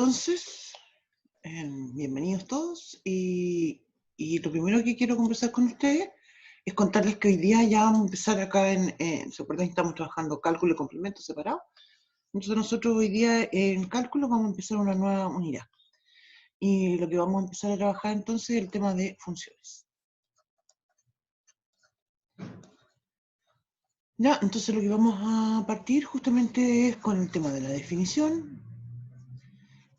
Entonces, bienvenidos todos y lo primero que quiero conversar con ustedes es contarles que hoy día ya vamos a empezar acá ¿se acuerdan que estamos trabajando cálculo y complemento separado? Entonces nosotros hoy día en cálculo vamos a empezar una nueva unidad y lo que vamos a empezar a trabajar entonces es el tema de funciones. Ya, entonces lo que vamos a partir justamente es con el tema de la definición.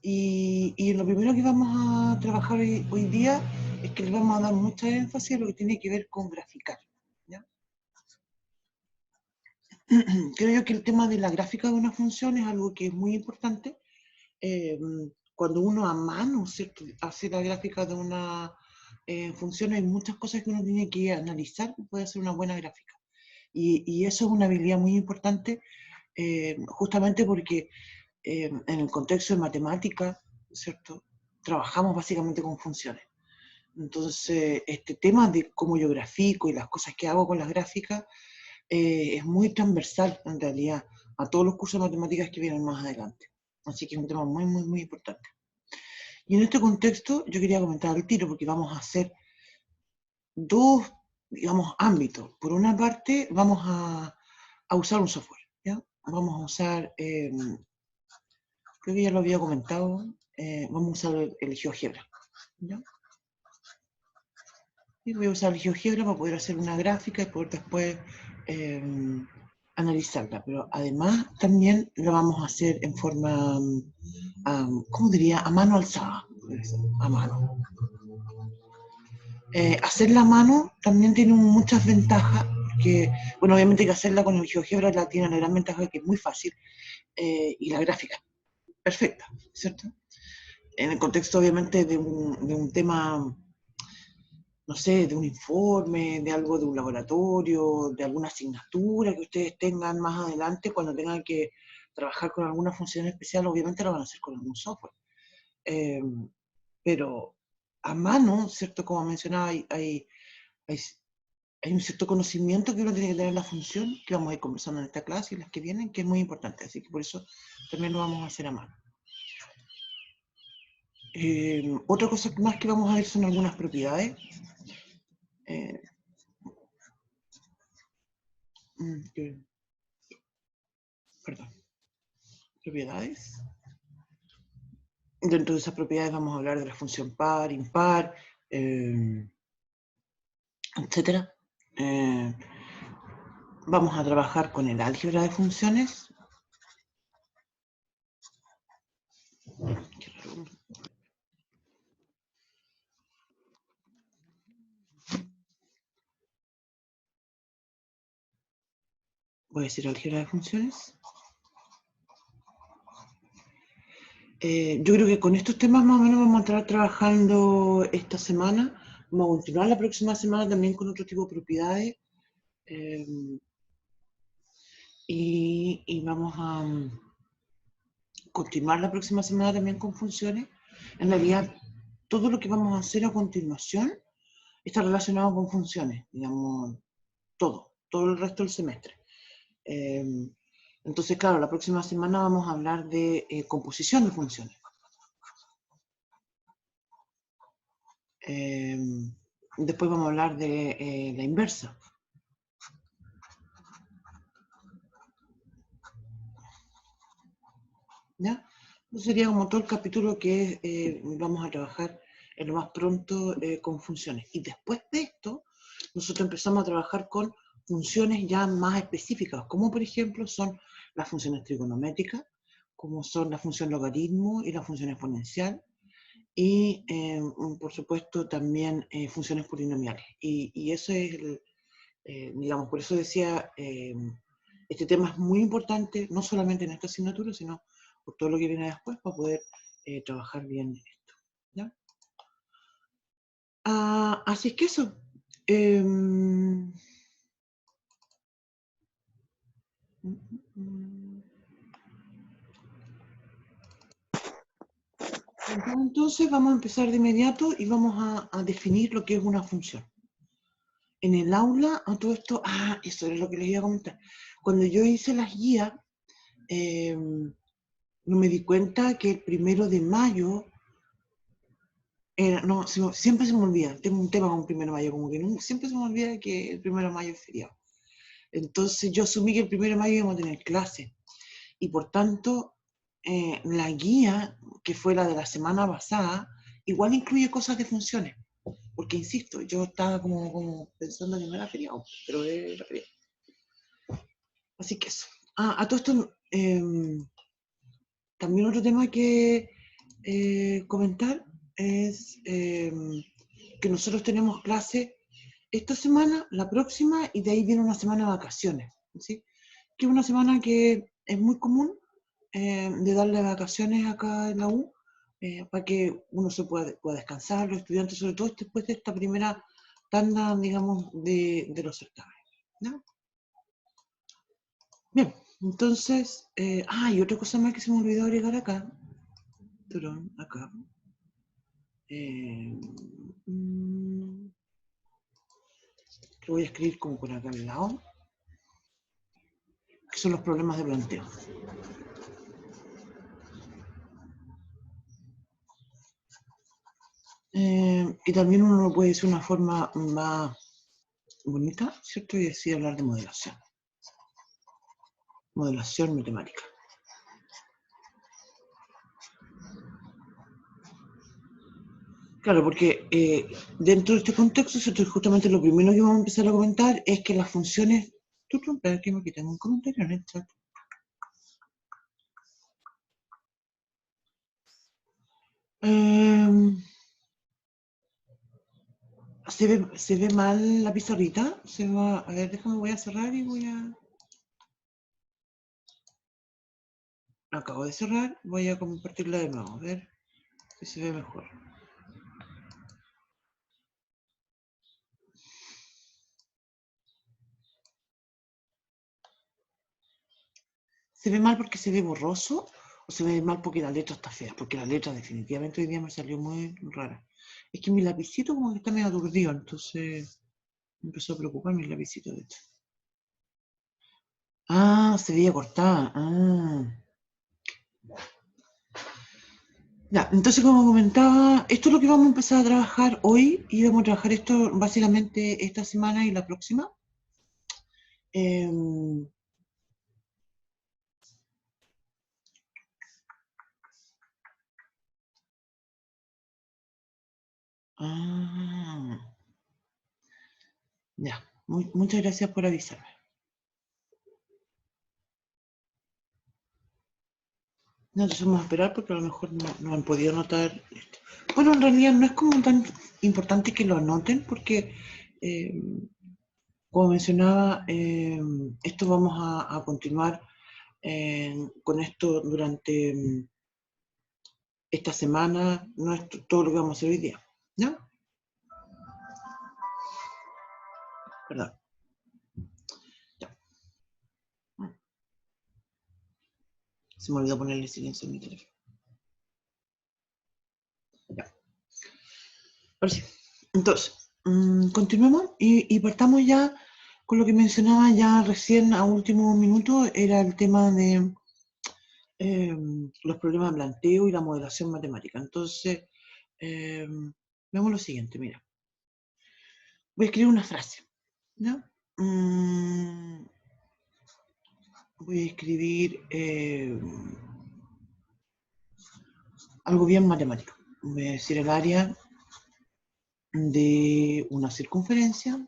Y lo primero que vamos a trabajar hoy día es que le vamos a dar mucha énfasis a lo que tiene que ver con graficar. ¿Ya? Creo yo que el tema de la gráfica de una función es algo que es muy importante. Cuando uno a mano, ¿cierto?, hace la gráfica de una función, hay muchas cosas que uno tiene que analizar para poder hacer una buena gráfica. Y eso es una habilidad muy importante, justamente porque en el contexto de matemática, ¿cierto?, trabajamos básicamente con funciones. Entonces, este tema de cómo yo grafico y las cosas que hago con las gráficas es muy transversal, en realidad, a todos los cursos de matemáticas que vienen más adelante. Así que es un tema muy, muy, muy importante. Y en este contexto, yo quería comentar al tiro, porque vamos a hacer dos, digamos, ámbitos. Por una parte, vamos a usar un software, ¿ya? Vamos a usar, creo que ya lo había comentado, vamos a usar el GeoGebra, ¿ya? Y voy a usar el GeoGebra para poder hacer una gráfica y poder después analizarla. Pero además también lo vamos a hacer en forma, ¿cómo diría? A mano alzada. A mano. Hacerla a mano también tiene muchas ventajas, porque, bueno, obviamente que hacerla con el GeoGebra tiene la gran ventaja de que es muy fácil y la gráfica perfecta, ¿cierto? En el contexto, obviamente, de un tema, no sé, de un informe, de algo de un laboratorio, de alguna asignatura que ustedes tengan más adelante, cuando tengan que trabajar con alguna función especial, obviamente lo van a hacer con algún software. Pero a mano, ¿cierto? Como mencionaba, hay un cierto conocimiento que uno tiene que tener en la función, que vamos a ir conversando en esta clase y las que vienen, que es muy importante. Así que por eso también lo vamos a hacer a mano. Otra cosa más que vamos a ver son algunas propiedades. Perdón. Propiedades. Dentro de esas propiedades vamos a hablar de la función par, impar, etc. Vamos a trabajar con el álgebra de funciones. Voy a decir álgebra de funciones. Yo creo que con estos temas más o menos vamos a estar trabajando esta semana. Vamos a continuar la próxima semana también con otro tipo de propiedades. Y vamos a continuar la próxima semana también con funciones. En realidad, todo lo que vamos a hacer a continuación está relacionado con funciones, digamos, todo el resto del semestre. Entonces, claro, la próxima semana vamos a hablar de composición de funciones. Después vamos a hablar de la inversa. ¿Ya? Eso sería como todo el capítulo que vamos a trabajar en lo más pronto con funciones. Y después de esto, nosotros empezamos a trabajar con funciones ya más específicas, como por ejemplo son las funciones trigonométricas, como son la función logaritmo y la función exponencial, y por supuesto también funciones polinomiales. Y eso es, digamos, por eso decía, este tema es muy importante, no solamente en esta asignatura, sino por todo lo que viene después para poder trabajar bien esto. ¿Ya? Así es que eso. Entonces vamos a empezar de inmediato y vamos a definir lo que es una función. En el aula, a todo esto, eso era lo que les iba a comentar. Cuando yo hice las guías, no me di cuenta que el 1 de mayo, no, siempre se me olvida, tengo un tema con el 1 de mayo, como que siempre se me olvida que el 1 de mayo es feriado. Entonces yo asumí que el 1 de mayo íbamos a tener clase, y por tanto la guía, que fue la de la semana pasada, igual incluye cosas de funciones, porque insisto, yo estaba como pensando que no era feriado, pero era feriado. Así que eso. A todo esto, también otro tema que comentar es que nosotros tenemos clase esta semana, la próxima, y de ahí viene una semana de vacaciones, ¿sí? Que es una semana que es muy común de darle vacaciones acá en la U, para que uno se pueda descansar, los estudiantes, sobre todo después de esta primera tanda, digamos, de los certámenes, ¿no? Bien, entonces, y otra cosa más que se me olvidó agregar acá, acá. Lo voy a escribir como por acá al lado, que son los problemas de planteo. Y también uno lo puede decir de una forma más bonita, ¿cierto? Y decir hablar de modelación. Modelación matemática. Claro, porque dentro de este contexto, ¿cierto? Justamente lo primero que vamos a empezar a comentar es que las funciones... Espera que me quiten un comentario en el chat. ¿Se ve mal la pizarrita? A ver, déjame, voy a cerrar y voy a... Acabo de cerrar, voy a compartirla de nuevo, a ver si se ve mejor. ¿Se ve mal porque se ve borroso o se ve mal porque la letra está fea? Porque la letra definitivamente hoy día me salió muy rara. Es que mi lapicito como que está medio aturdido, entonces me empezó a preocupar mi lapicito, de hecho. Se veía cortada. Ya, entonces como comentaba, esto es lo que vamos a empezar a trabajar hoy, y vamos a trabajar esto básicamente esta semana y la próxima. Ya, muchas gracias por avisarme. No, entonces vamos a esperar porque a lo mejor no han podido anotar esto. Bueno, en realidad no es como tan importante que lo anoten porque, como mencionaba, esto vamos a continuar con esto durante esta semana, no es todo lo que vamos a hacer hoy día, ¿no? Perdón. Ya. Se me olvidó ponerle silencio en mi teléfono. Ya. Ahora sí. Entonces, continuemos y partamos ya con lo que mencionaba ya recién a último minuto, era el tema de los problemas de planteo y la modelación matemática. Entonces, veamos lo siguiente, mira. Voy a escribir una frase, ¿no? Voy a escribir algo bien matemático. Voy a decir el área de una circunferencia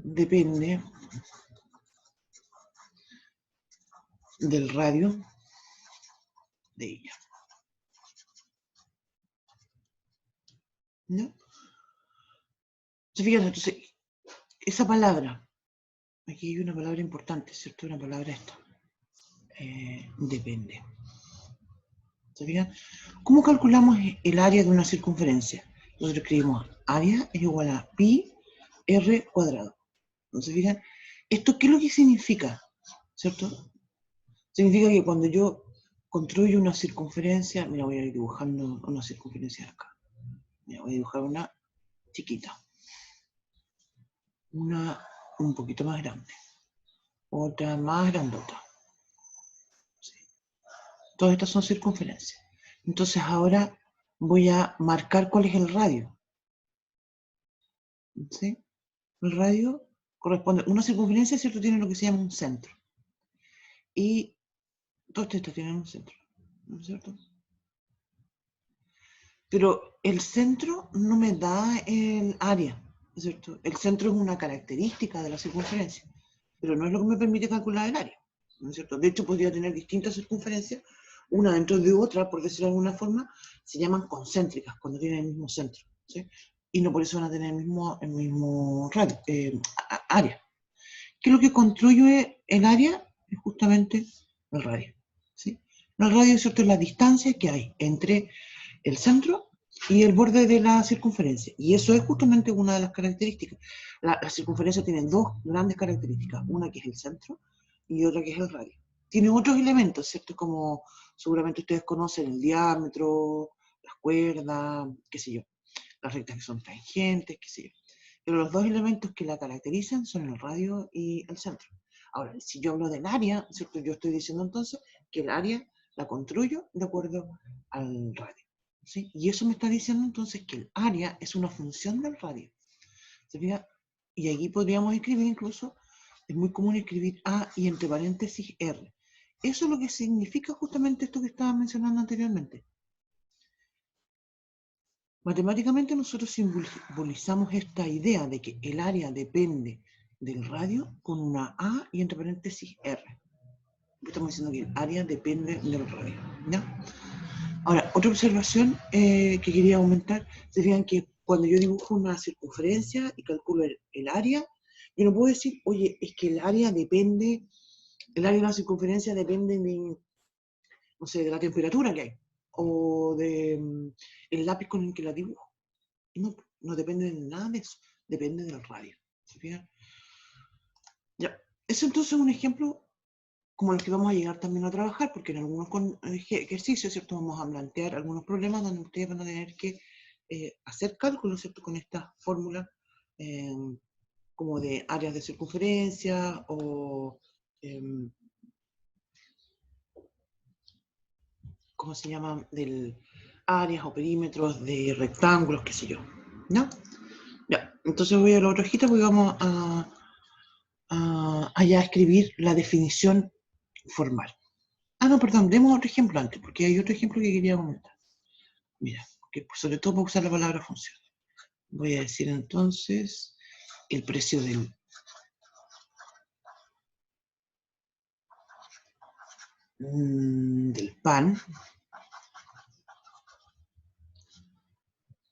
depende del radio de ella, ¿no? Fíjate, entonces, esa palabra, aquí hay una palabra importante, ¿cierto? Una palabra esta, depende. ¿Se fijan? ¿Cómo calculamos el área de una circunferencia? Nosotros escribimos área es igual a pi r cuadrado. ¿No se fijan? ¿Esto qué es lo que significa? ¿Cierto? Significa que cuando yo construyo una circunferencia, mira, voy a ir dibujando una circunferencia acá. Mira, voy a dibujar una chiquita. Una un poquito más grande. otra más grandota. ¿Sí? Todas estas son circunferencias. Entonces ahora voy a marcar cuál es el radio. ¿Sí? El radio corresponde, una circunferencia, ¿cierto? Tiene lo que se llama un centro. Y todas estas tienen un centro, ¿no es cierto? Pero el centro no me da el área, ¿no es cierto? El centro es una característica de la circunferencia, pero no es lo que me permite calcular el área, ¿no es cierto? De hecho, podría tener distintas circunferencias, una dentro de otra, por decirlo de alguna forma, se llaman concéntricas, cuando tienen el mismo centro, ¿sí? Y no por eso van a tener el mismo radio, área. Que lo que construye el área es justamente el radio, ¿sí? El radio, ¿cierto?, es la distancia que hay entre el centro y el borde de la circunferencia. Y eso es justamente una de las características. La circunferencia tiene dos grandes características, una que es el centro y otra que es el radio. Tiene otros elementos, ¿cierto? Como seguramente ustedes conocen el diámetro, las cuerdas, qué sé yo, las rectas que son tangentes, qué sé yo. Pero los dos elementos que la caracterizan son el radio y el centro. Ahora, si yo hablo del área, ¿cierto? Yo estoy diciendo entonces que el área la construyo de acuerdo al radio. ¿Sí? Y eso me está diciendo entonces que el área es una función del radio. ¿Se fija? Y aquí podríamos escribir incluso, es muy común escribir A y entre paréntesis R. Eso es lo que significa justamente esto que estaba mencionando anteriormente. Matemáticamente nosotros simbolizamos esta idea de que el área depende del radio con una A y entre paréntesis R. Estamos diciendo que el área depende del radio, ¿ya? Ahora, otra observación que quería aumentar sería que cuando yo dibujo una circunferencia y calculo el área, yo no puedo decir, oye, es que el área depende, el área de la circunferencia depende de, no sé, de la temperatura que hay, o de el lápiz con el que la dibujo. No, no depende de nada de eso, depende del radio. ¿Se fijan? Ya, eso entonces es un ejemplo como los que vamos a llegar también a trabajar, porque en algunos ejercicios, ¿cierto? Vamos a plantear algunos problemas donde ustedes van a tener que hacer cálculos, ¿cierto? Con estas fórmulas como de áreas de circunferencia o, ¿cómo se llama? Del áreas o perímetros de rectángulos, qué sé yo, ¿no? Ya, entonces voy a la otra hojita porque vamos a ya escribir la definición formal. Ah, no, perdón, demos otro ejemplo antes, porque hay otro ejemplo que quería comentar. Mira, que sobre todo para usar la palabra función. Voy a decir entonces el precio del pan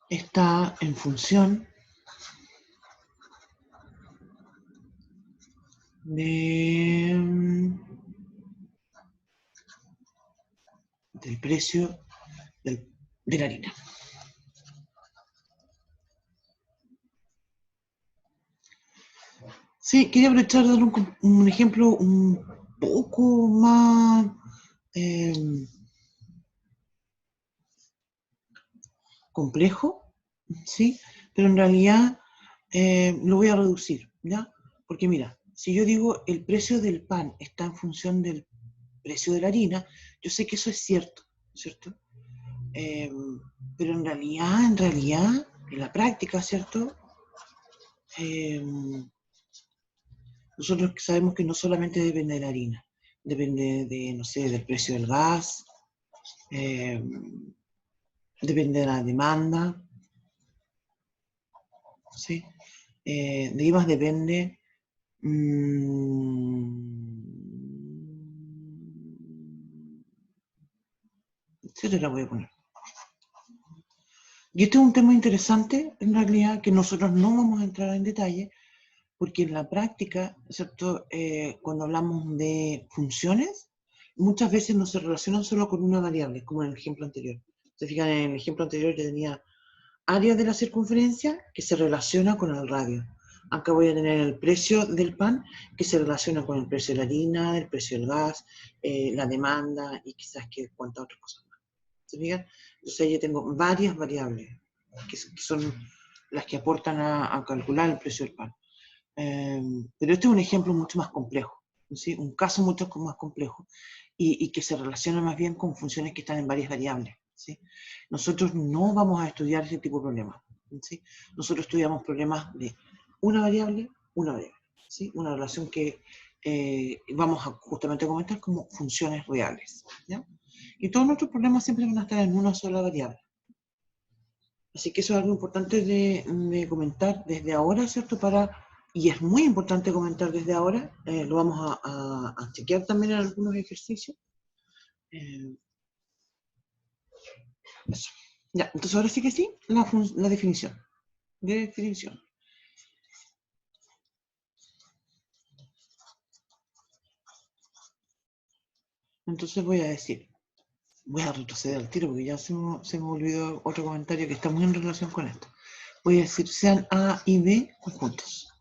está en función del precio de la harina. Sí, quería aprovechar de dar un ejemplo un poco más complejo, ¿sí? Pero en realidad lo voy a reducir, ¿ya? Porque mira, si yo digo el precio del pan está en función del precio de la harina, yo sé que eso es cierto, ¿cierto? Pero en realidad, en la práctica, ¿cierto? Nosotros sabemos que no solamente depende de la harina, depende de, no sé, del precio del gas, depende de la demanda, ¿sí? De ahí más depende, etcétera, voy a poner. Y este es un tema interesante, en realidad, que nosotros no vamos a entrar en detalle, porque en la práctica, ¿cierto? Cuando hablamos de funciones, muchas veces no se relacionan solo con una variable, como en el ejemplo anterior. Se fijan, en el ejemplo anterior yo tenía área de la circunferencia que se relaciona con el radio. Acá voy a tener el precio del pan que se relaciona con el precio de la harina, el precio del gas, la demanda y quizás que cuántas otras cosas más. ¿Se fijan? Entonces yo tengo varias variables que son las que aportan a calcular el precio del pan. Pero este es un ejemplo mucho más complejo. ¿sí? Un caso mucho más complejo y que se relaciona más bien con funciones que están en varias variables, ¿sí? Nosotros no vamos a estudiar ese tipo de problemas, ¿sí? Nosotros estudiamos problemas de una variable, ¿sí? Una relación que vamos a justamente comentar como funciones reales, ¿ya? Y todos nuestros problemas siempre van a estar en una sola variable. Así que eso es algo importante de comentar desde ahora, ¿cierto? Y es muy importante comentar desde ahora, lo vamos a chequear también en algunos ejercicios. Eso. Ya, entonces ahora sí que sí, la definición. Definición. Entonces voy a retroceder al tiro porque ya se me olvidó otro comentario que está muy en relación con esto. Voy a decir, sean A y B conjuntos.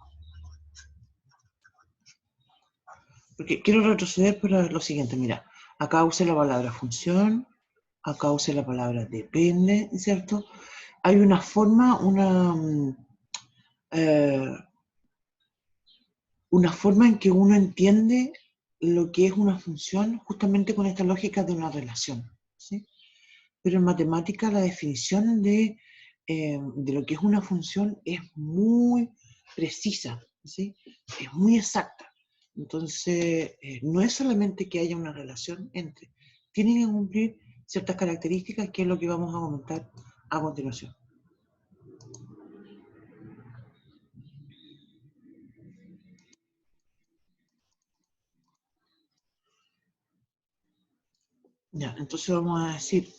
Porque quiero retroceder para lo siguiente, mira, acá usé la palabra función, acá usé la palabra depende, ¿cierto? Hay una forma, una forma en que uno entiende lo que es una función justamente con esta lógica de una relación, ¿sí? Pero en matemática la definición de lo que es una función es muy precisa, ¿sí? Es muy exacta. Entonces, no es solamente que haya una relación entre, tienen que cumplir ciertas características, que es lo que vamos a comentar a continuación. Ya, entonces vamos a decir,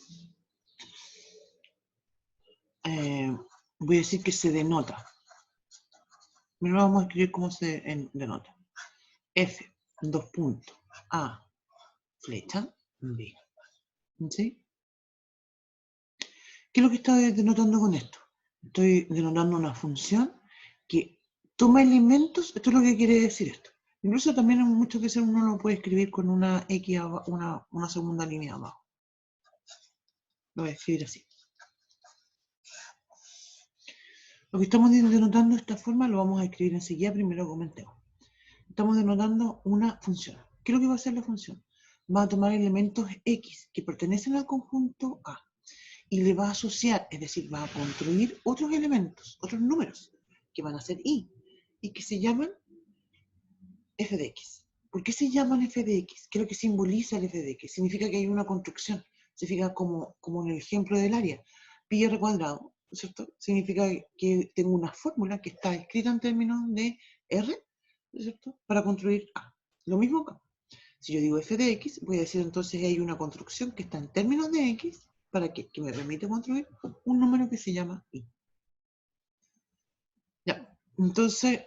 voy a decir que se denota. Primero vamos a escribir cómo se denota. F, dos puntos, A, flecha, B. ¿Sí? ¿Qué es lo que estoy denotando con esto? Estoy denotando una función que toma elementos, esto es lo que quiere decir esto. Incluso también muchas veces uno lo puede escribir con una X, una segunda línea abajo. Lo voy a escribir así. Lo que estamos denotando de esta forma lo vamos a escribir enseguida, primero comentemos. Estamos denotando una función. ¿Qué es lo que va a hacer la función? Va a tomar elementos X que pertenecen al conjunto A y le va a asociar, es decir, va a construir otros elementos, otros números, que van a ser y que se llaman f de x. ¿Por qué se llaman f de x? ¿Qué es lo que simboliza el f de x? Significa que hay una construcción, significa como en el ejemplo del área, pi r cuadrado, ¿cierto? Significa que tengo una fórmula que está escrita en términos de r, ¿cierto? Para construir a. Lo mismo acá. Si yo digo f de x, voy a decir entonces que hay una construcción que está en términos de x, para que me permite construir un número que se llama i. Ya, entonces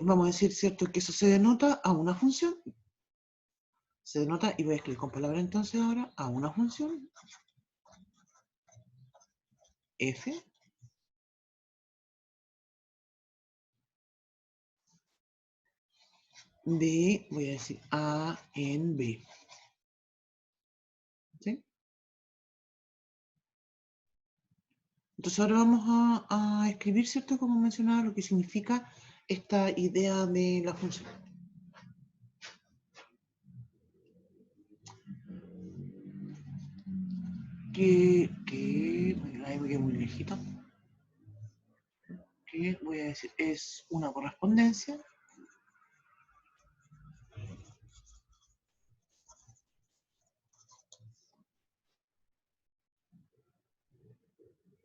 vamos a decir, ¿cierto? Que eso se denota a una función. Se denota, y voy a escribir con palabra entonces ahora, a una función f de, voy a decir, a en b. ¿Sí? Entonces ahora vamos a escribir, ¿cierto? Como mencionaba, lo que significa esta idea de la función. Ahí me quedé muy lejito. Que voy a decir, es una correspondencia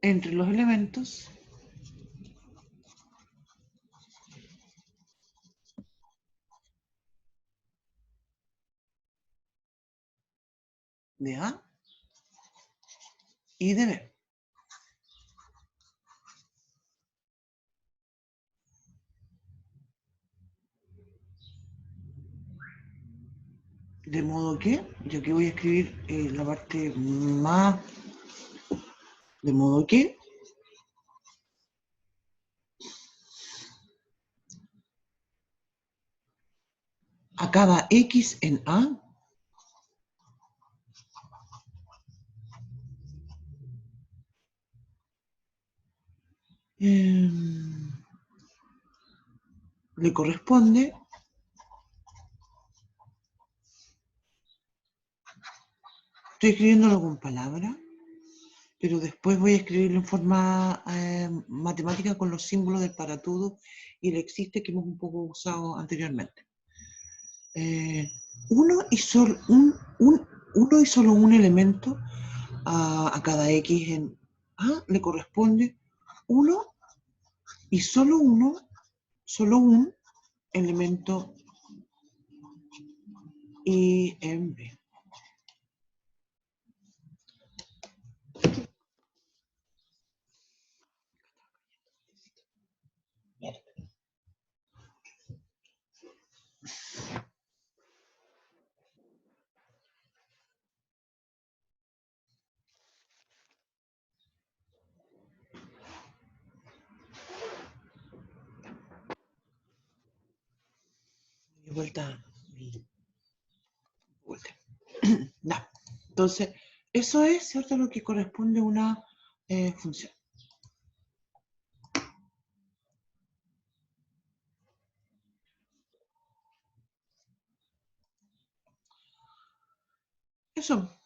entre los elementos de A y de B. De modo que, yo aquí voy a escribir la parte más, de modo que a cada X en A le corresponde estoy escribiéndolo con palabras, pero después voy a escribirlo en forma matemática con los símbolos del para todo y el existe que hemos un poco usado anteriormente. Uno y solo un elemento a cada X en A le corresponde uno y solo un elemento Y en B. De vuelta. No. Entonces, eso es, ¿cierto?, lo que corresponde a una función. Eso.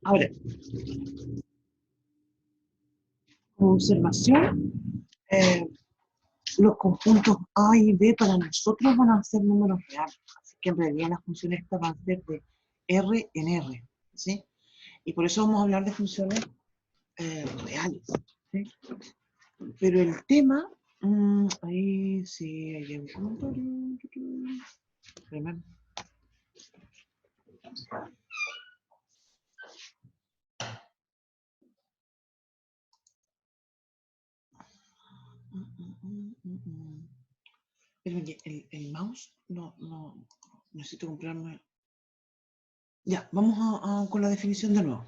Ahora, como observación, los conjuntos A y B para nosotros van a ser números reales. Así que en realidad las funciones estas van a ser de R en R. ¿Sí? Y por eso vamos a hablar de funciones reales. ¿Sí? Pero el tema, ahí sí hay un comentario. Tremendo. Pero el mouse no necesito comprarme. Ya, vamos con la definición de nuevo.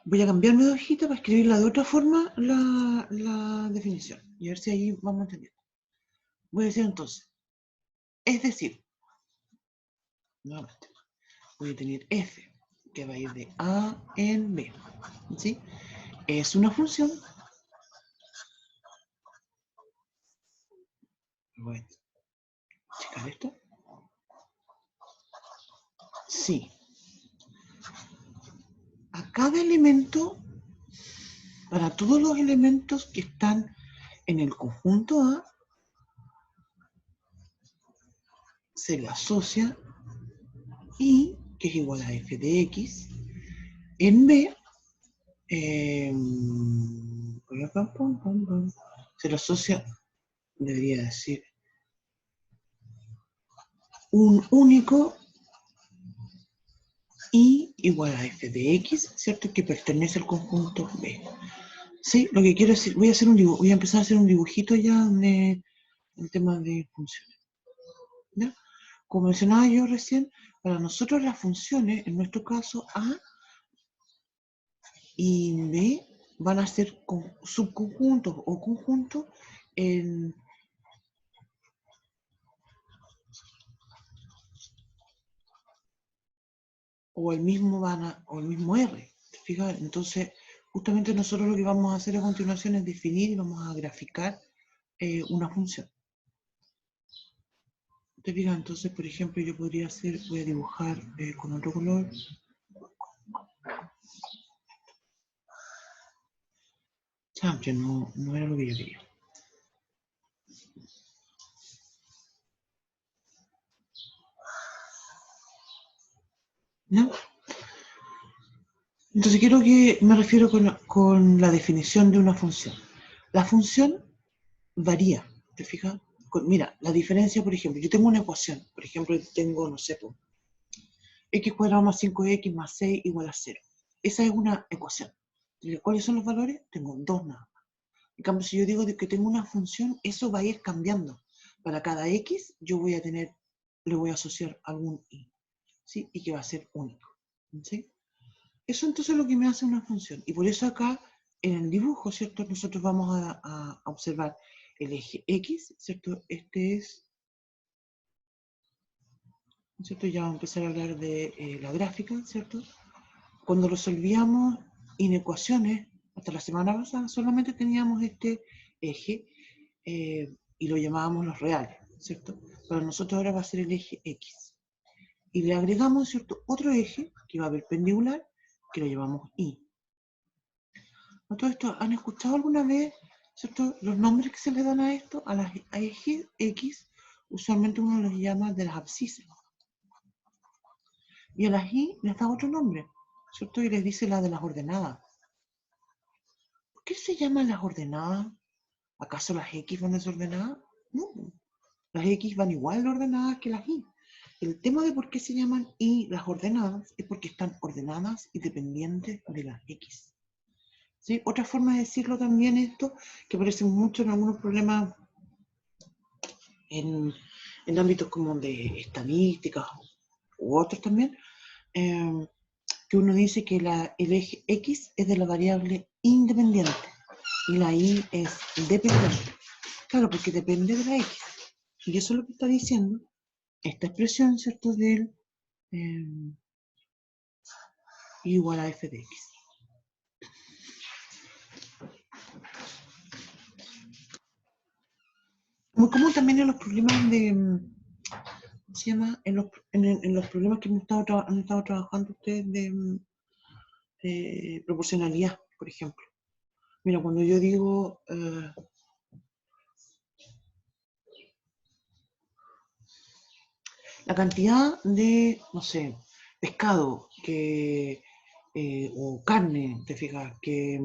Voy a cambiarme de hojita para escribirla de otra forma la definición. Y a ver si ahí vamos entendiendo. Voy a decir entonces, es decir, nuevamente, voy a tener f, que va a ir de A en B. ¿Sí? Es una función. Voy a checar esto. Sí. A cada elemento, para todos los elementos que están en el conjunto A, se le asocia y, que es igual a f de x, en B, se le asocia, debería decir, un único y igual a f de x, ¿cierto? Que pertenece al conjunto B. Sí, lo que quiero decir, voy a empezar a hacer un dibujito ya de el tema de funciones. ¿Ya? Como mencionaba yo recién, para nosotros las funciones, en nuestro caso A y B, van a ser subconjuntos o conjuntos en o el mismo R. ¿Te fijas? Entonces, justamente nosotros lo que vamos a hacer a continuación es definir y vamos a graficar una función. ¿Te fijas? Entonces, por ejemplo, yo podría hacer, voy a dibujar con otro color. Champion, no era lo que yo quería. ¿No? Entonces, quiero que me refiero con la definición de una función. La función varía, ¿te fijas? Mira, la diferencia, por ejemplo, yo tengo una ecuación, por ejemplo, tengo, no sé, x cuadrado más 5x más 6 igual a 0. Esa es una ecuación. ¿Cuáles son los valores? Tengo dos nada más. En cambio, si yo digo que tengo una función, eso va a ir cambiando. Para cada x, yo voy a tener, le voy a asociar algún y, ¿sí? Y que va a ser único, ¿sí? Eso entonces es lo que me hace una función. Y por eso acá en el dibujo, ¿cierto? Nosotros vamos a observar el eje X, ¿cierto? Este es, ¿cierto? Ya vamos a empezar a hablar de la gráfica, ¿cierto? Cuando resolvíamos inecuaciones, hasta la semana pasada, solamente teníamos este eje y lo llamábamos los reales, ¿cierto? Para nosotros ahora va a ser el eje X. Y le agregamos, ¿cierto? Otro eje que va perpendicular, que lo llamamos Y. ¿A todo esto han escuchado alguna vez, ¿cierto? Los nombres que se le dan a esto, a las ejes X, usualmente uno los llama de las abscisas. Y a las Y les da otro nombre, ¿cierto? Y les dice la de las ordenadas. ¿Por qué se llaman las ordenadas? ¿Acaso las X van desordenadas? No, las X van igual de ordenadas que las Y. El tema de por qué se llaman Y las ordenadas es porque están ordenadas y dependientes de las X. ¿Sí? Otra forma de decirlo también esto, que aparece mucho en algunos problemas en ámbitos como de estadísticas u otros también, que uno dice que el eje X es de la variable independiente y la Y es dependiente. Claro, porque depende de la X. Y eso es lo que está diciendo esta expresión, ¿cierto? Del igual a f de x. Muy común también en los problemas de, ¿cómo se llama? En los problemas que han estado trabajando ustedes de proporcionalidad, por ejemplo. Mira, cuando yo digo la cantidad de, no sé, pescado o carne, te fijas, que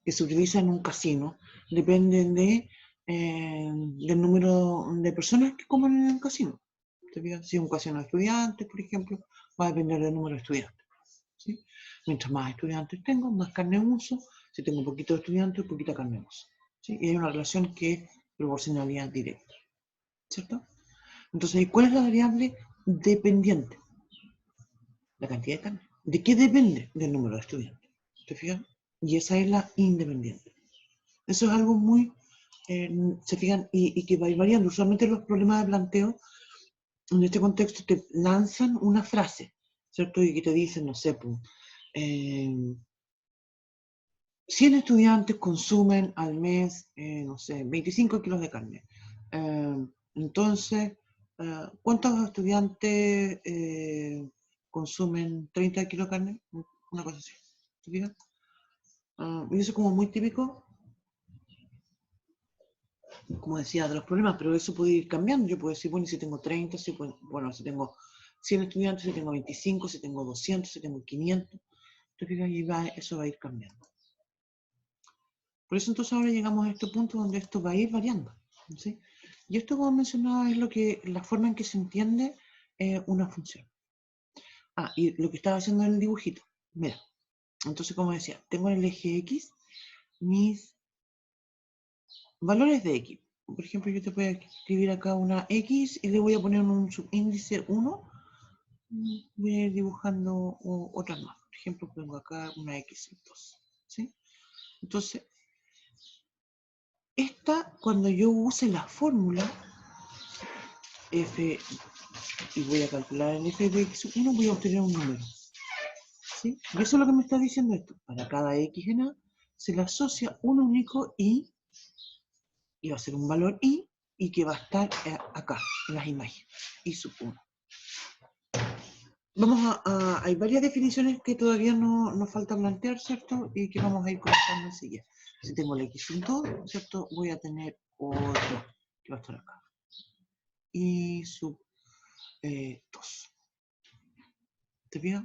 se utiliza en un casino, depende del número de personas que comen en el casino. ¿Te fijas? Si es un casino de estudiantes, por ejemplo, va a depender del número de estudiantes. ¿Sí? Mientras más estudiantes tengo, más carne uso. Si tengo poquito de estudiantes, poquita carne uso. ¿Sí? Y hay una relación que es proporcionalidad directa. ¿Cierto? Entonces, ¿cuál es la variable dependiente? La cantidad de carne. ¿De qué depende? Del número de estudiantes. ¿Te fijas? Y esa es la independiente. Eso es algo muy, se fijan, y que va a ir variando. Usualmente los problemas de planteo, en este contexto, te lanzan una frase, ¿cierto? Y que te dicen, no sé, pues, 100 estudiantes consumen al mes, no sé, 25 kilos de carne. Entonces, ¿cuántos estudiantes consumen 30 kilos de carne? Una cosa así. ¿Te fijas? Y eso es como muy típico, como decía, de los problemas, pero eso puede ir cambiando. Yo puedo decir, bueno, si tengo 30, si, bueno, si tengo 100 estudiantes, si tengo 25, si tengo 200, si tengo 500. ¿Te fijas? Y eso va a ir cambiando. Por eso entonces ahora llegamos a este punto donde esto va a ir variando. ¿Sí? Y esto, como mencionaba, es la forma en que se entiende una función. Y lo que estaba haciendo en el dibujito. Mira, entonces como decía, tengo en el eje X mis valores de X. Por ejemplo, yo te voy a escribir acá una X y le voy a poner un subíndice 1. Voy a ir dibujando otras más. Por ejemplo, pongo acá una X2. ¿Sí? Entonces, cuando yo use la fórmula f y voy a calcular el f de x1, voy a obtener un número. ¿Sí? Y eso es lo que me está diciendo esto. Para cada x en a se le asocia un único y va a ser un valor y que va a estar acá, en las imágenes, y sub 1. Hay varias definiciones que todavía nos falta plantear, ¿cierto? Y que vamos a ir conversando enseguida. Si tengo la x sub 2, ¿cierto? Voy a tener otro que va a estar acá. Y sub 2. ¿Te fijas?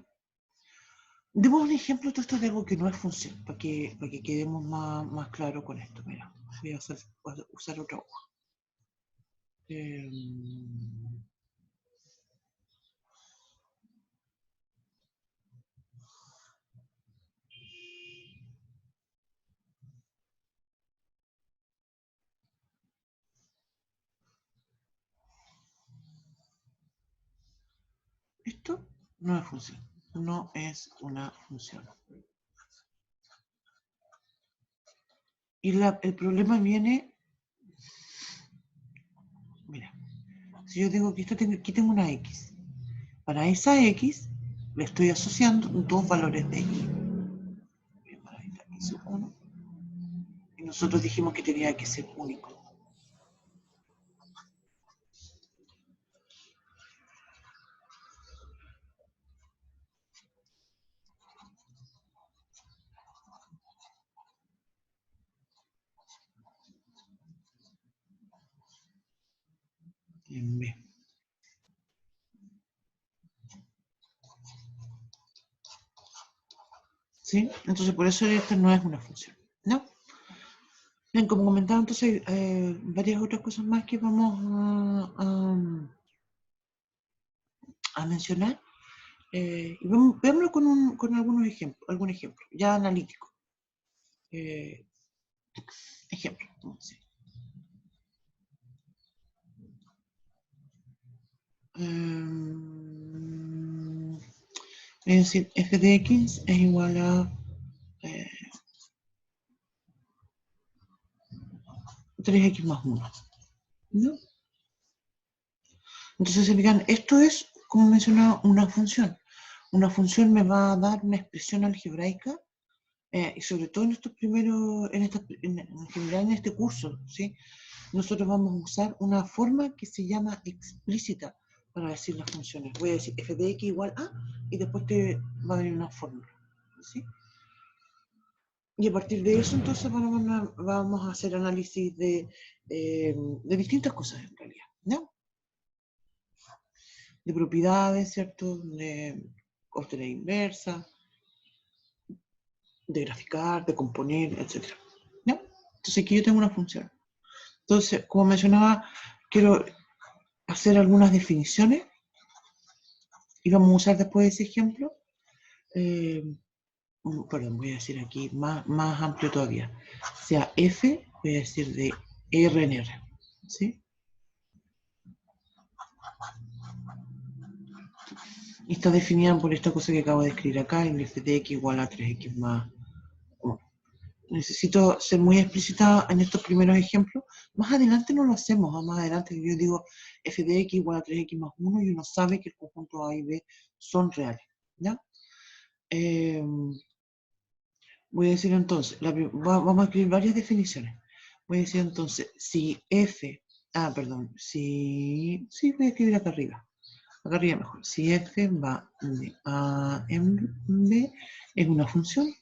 Demos un ejemplo de esto de algo que no es función, para que quedemos más claros con esto. Mira, voy a usar otra hoja. Esto no es función, no es una función. Y el problema viene, mira, si yo digo que aquí tengo una X, para esa X le estoy asociando dos valores de X. Y nosotros dijimos que tenía que ser único. En B. ¿Sí? Entonces, por eso esta no es una función, ¿no? Bien, como comentaba, entonces, varias otras cosas más que vamos a mencionar. Y veámoslo con algunos ejemplos, algún ejemplo, ya analítico. Ejemplo, entonces. Es decir, f de x es igual a 3x más 1, ¿no? Entonces, se fijan, esto es, como mencionaba, una función. Una función me va a dar una expresión algebraica, y sobre todo en estos primeros, en general en este curso, ¿sí? Nosotros vamos a usar una forma que se llama explícita para decir las funciones. Voy a decir f de x igual a, y después te va a venir una fórmula, ¿sí? Y a partir de eso, entonces, vamos a hacer análisis de distintas cosas, en realidad, ¿no? De propiedades, ¿cierto? De costes inversa, de graficar, de componer, etc. ¿No? Entonces, aquí yo tengo una función. Entonces, como mencionaba, quiero hacer algunas definiciones y vamos a usar después ese ejemplo. Perdón, voy a decir aquí más amplio todavía. Sea f, voy a decir de r en r. ¿Sí? Y está definida por esta cosa que acabo de escribir acá, en f de x igual a 3x más 1. Necesito ser muy explícita en estos primeros ejemplos. Más adelante no lo hacemos, más adelante yo digo f de x igual a 3x más 1 y uno sabe que el conjunto A y B son reales, ¿ya? Voy a decir entonces, vamos a escribir varias definiciones. Voy a decir entonces, si f, sí, voy a escribir acá arriba mejor. Si f va de A en B, es una función.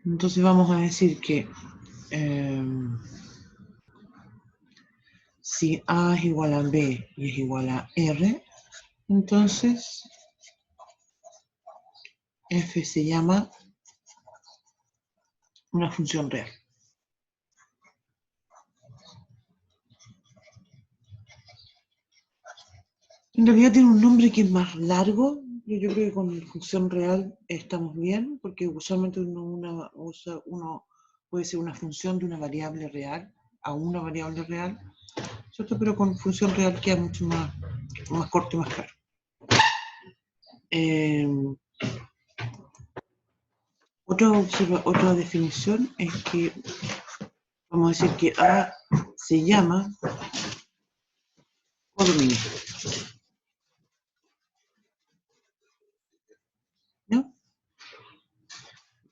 Entonces vamos a decir que si A es igual a B y es igual a R, entonces f se llama una función real. En realidad tiene un nombre que es más largo. Yo creo que con función real estamos bien, porque usualmente uno puede ser una función de una variable real a una variable real, ¿cierto? Pero con función real queda mucho más corto y más claro. Otra definición es que vamos a decir que A se llama codominio, ¿no?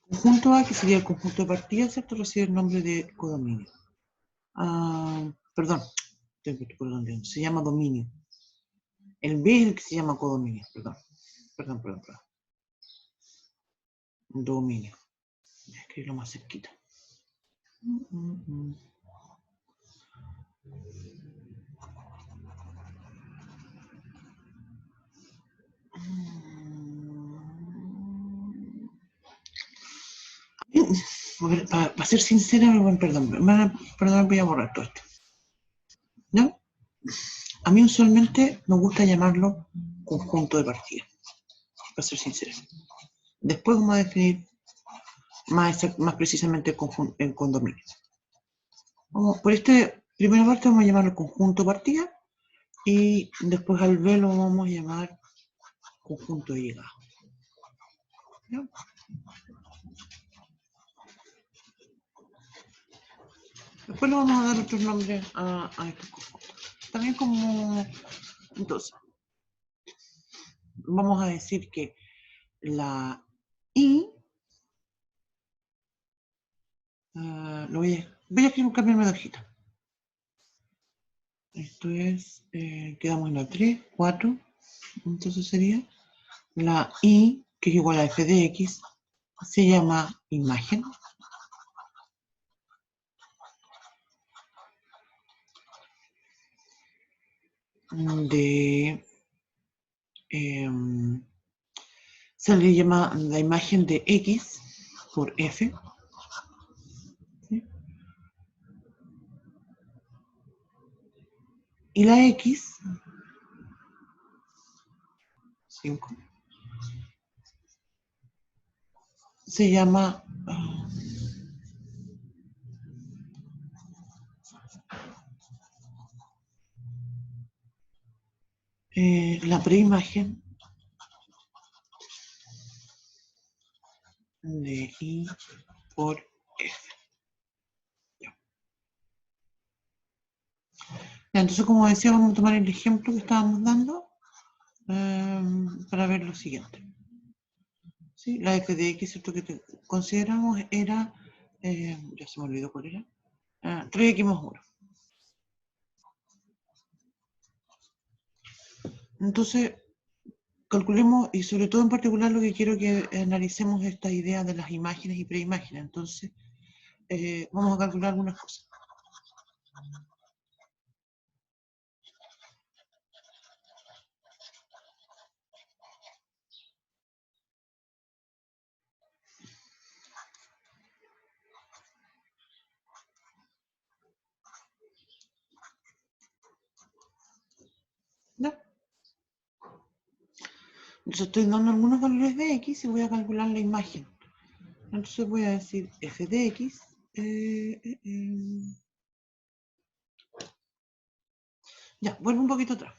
Conjunto A, que sería el conjunto de partidas, ¿cierto? Recibe el nombre de codominio. Perdón, se llama dominio. El B es el que se llama codominio, perdón. Dominio. Voy a escribirlo más cerquita. Para ser sincera, perdón, voy a borrar todo esto. ¿No? A mí usualmente me gusta llamarlo conjunto de partidas, para ser sincera. Después vamos a definir más precisamente el condominio. Por esta primera parte vamos a llamarlo conjunto partida y después al B lo vamos a llamar conjunto de llegada. ¿Ya? Después le vamos a dar otros nombres a estos conjuntos. También como... Entonces, vamos a decir que la I... voy a cambiarme de hojita. Esto es... quedamos en la 3, 4. Entonces sería la I, que es igual a f de x, se llama imagen. De... se le llama la imagen de x por f. ¿Sí? Y la x, 5, se llama la preimagen de I por F. Ya. Entonces, como decía, vamos a tomar el ejemplo que estábamos dando para ver lo siguiente. ¿Sí? La f de x, ¿cierto? Que consideramos era, ya se me olvidó cuál era, 3x más 1. Entonces, calculemos, y sobre todo en particular lo que quiero que analicemos esta idea de las imágenes y preimágenes. Entonces, vamos a calcular algunas cosas. ¿No? Entonces estoy dando algunos valores de x y voy a calcular la imagen. Entonces voy a decir f de x. Ya, vuelvo un poquito atrás.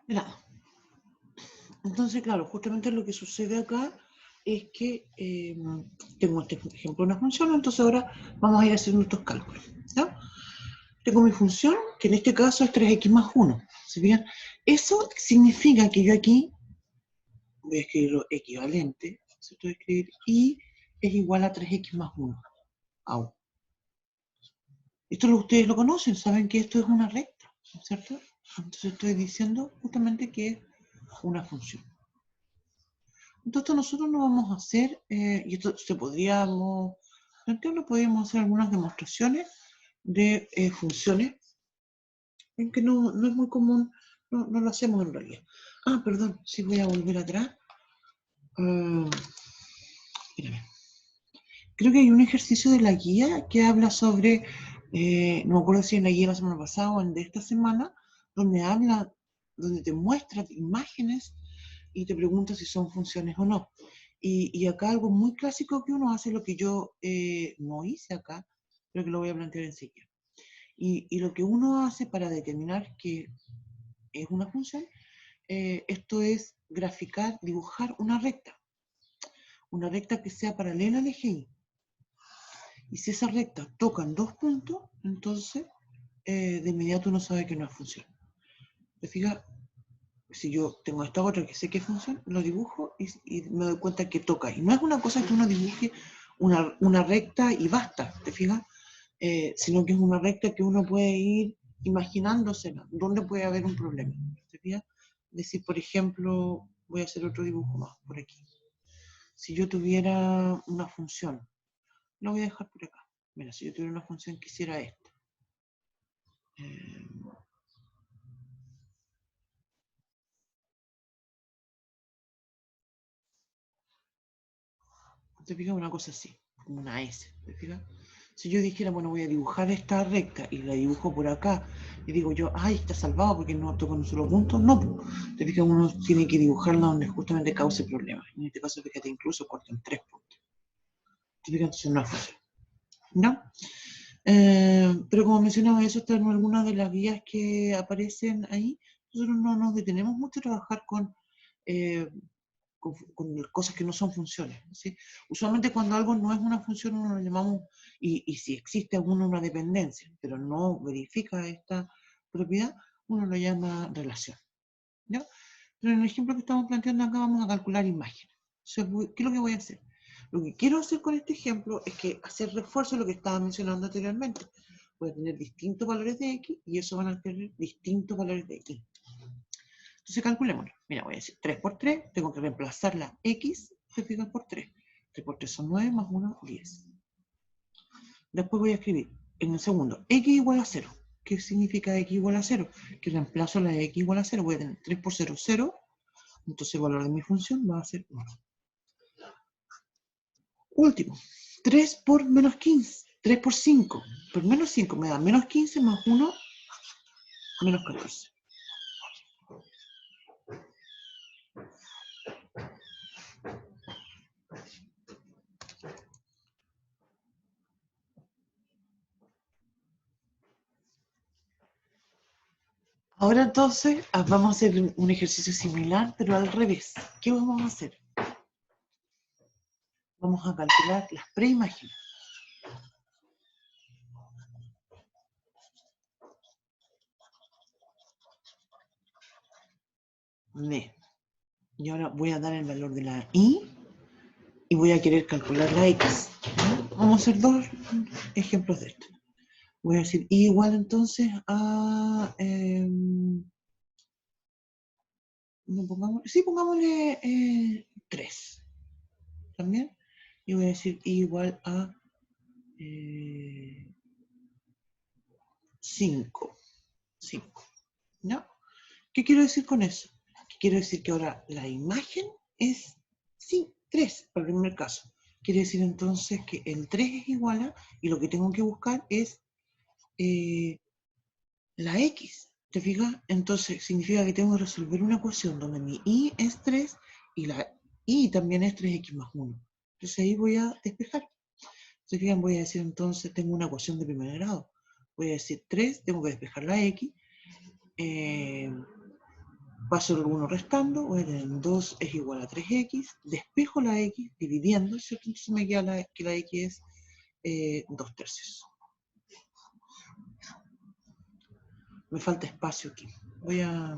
Mira, entonces, claro, justamente lo que sucede acá es que tengo este ejemplo de una función, entonces ahora vamos a ir haciendo estos cálculos. ¿Ya? Tengo mi función, que en este caso es 3x más 1. ¿Sí bien? Eso significa que yo aquí voy a escribir lo equivalente, ¿cierto? Voy a escribir y es igual a 3x más 1. Au. Esto ustedes lo conocen, saben que esto es una recta, ¿cierto? Entonces estoy diciendo justamente que es una función. Entonces nosotros no vamos a hacer, y esto se podríamos, no podríamos hacer algunas demostraciones de funciones, en que no es muy común, no lo hacemos en realidad. Ah, perdón, sí voy a volver atrás. Espérame. Creo que hay un ejercicio de la guía que habla sobre, no me acuerdo si en la guía de la semana pasada o en de esta semana, donde habla, donde te muestra imágenes y te pregunta si son funciones o no. Y acá algo muy clásico que uno hace, lo que yo no hice acá, pero que lo voy a plantear enseguida. Y lo que uno hace para determinar que es una función, esto es graficar, dibujar una recta que sea paralela al eje Y. Y si esa recta toca en dos puntos, entonces de inmediato uno sabe que no es función. ¿Te fijas? Si yo tengo esta otra que sé que funciona, lo dibujo y me doy cuenta que toca. Y no es una cosa que uno dibuje una recta y basta, ¿te fijas? Sino que es una recta que uno puede ir imaginándosela, dónde puede haber un problema. ¿Te fijas? Decir, por ejemplo, voy a hacer otro dibujo más por aquí. Si yo tuviera una función, lo voy a dejar por acá. Mira, si yo tuviera una función que hiciera esto. ¿Te fijas? Una cosa así, como una S, ¿te fijas? Si yo dijera, bueno, voy a dibujar esta recta y la dibujo por acá, y digo yo, ay, está salvado porque no toco en un solo punto, no. Te fijas, uno tiene que dibujarla donde justamente cause problemas. En este caso, fíjate, incluso corto en 3 puntos. Te fijas, entonces no funciona. ¿No? Pero como mencionaba, eso está en algunas de las guías que aparecen ahí. Nosotros no nos detenemos mucho a trabajar con cosas que no son funciones, ¿sí? Usualmente cuando algo no es una función, uno lo llamamos, y si existe una dependencia, pero no verifica esta propiedad, uno lo llama relación. ¿Ya? Pero en el ejemplo que estamos planteando acá vamos a calcular imágenes. O sea, ¿qué es lo que voy a hacer? Lo que quiero hacer con este ejemplo es que hacer refuerzo de lo que estaba mencionando anteriormente. Voy a tener distintos valores de X y eso van a tener distintos valores de Y. Entonces calculémoslo. Mira, voy a decir 3 por 3, tengo que reemplazar la X, se fijan, por 3. 3 por 3 son 9, más 1, 10. Después voy a escribir en el segundo, X igual a 0. ¿Qué significa X igual a 0? Que reemplazo la X igual a 0. Voy a tener 3 por 0, 0. Entonces el valor de mi función va a ser 1. Último, 3 por menos 15. 3 por 5. Por menos 5 me da menos 15 más 1, menos 14. Ahora entonces vamos a hacer un ejercicio similar, pero al revés. ¿Qué vamos a hacer? Vamos a calcular las preimágenes. Y ahora voy a dar el valor de la Y y voy a querer calcular la X. Vamos a hacer dos ejemplos de esto. Voy a decir Y igual entonces a... pongámosle 3. También. Y voy a decir Y igual a 5. 5. ¿No? ¿Qué quiero decir con eso? Quiero decir que ahora la imagen es, sí, 3, para el primer caso. Quiere decir entonces que el 3 es igual a, y lo que tengo que buscar es la X. ¿Te fijas? Entonces significa que tengo que resolver una ecuación donde mi Y es 3 y la Y también es 3X más 1. Entonces ahí voy a despejar. ¿Se fijan? Voy a decir entonces, tengo una ecuación de primer grado. Voy a decir 3, tengo que despejar la X. Paso el 1 restando, voy a tener 2 es igual a 3x, despejo la x dividiendo, ¿cierto? Entonces me queda que la x es 2 tercios. Me falta espacio aquí. Voy a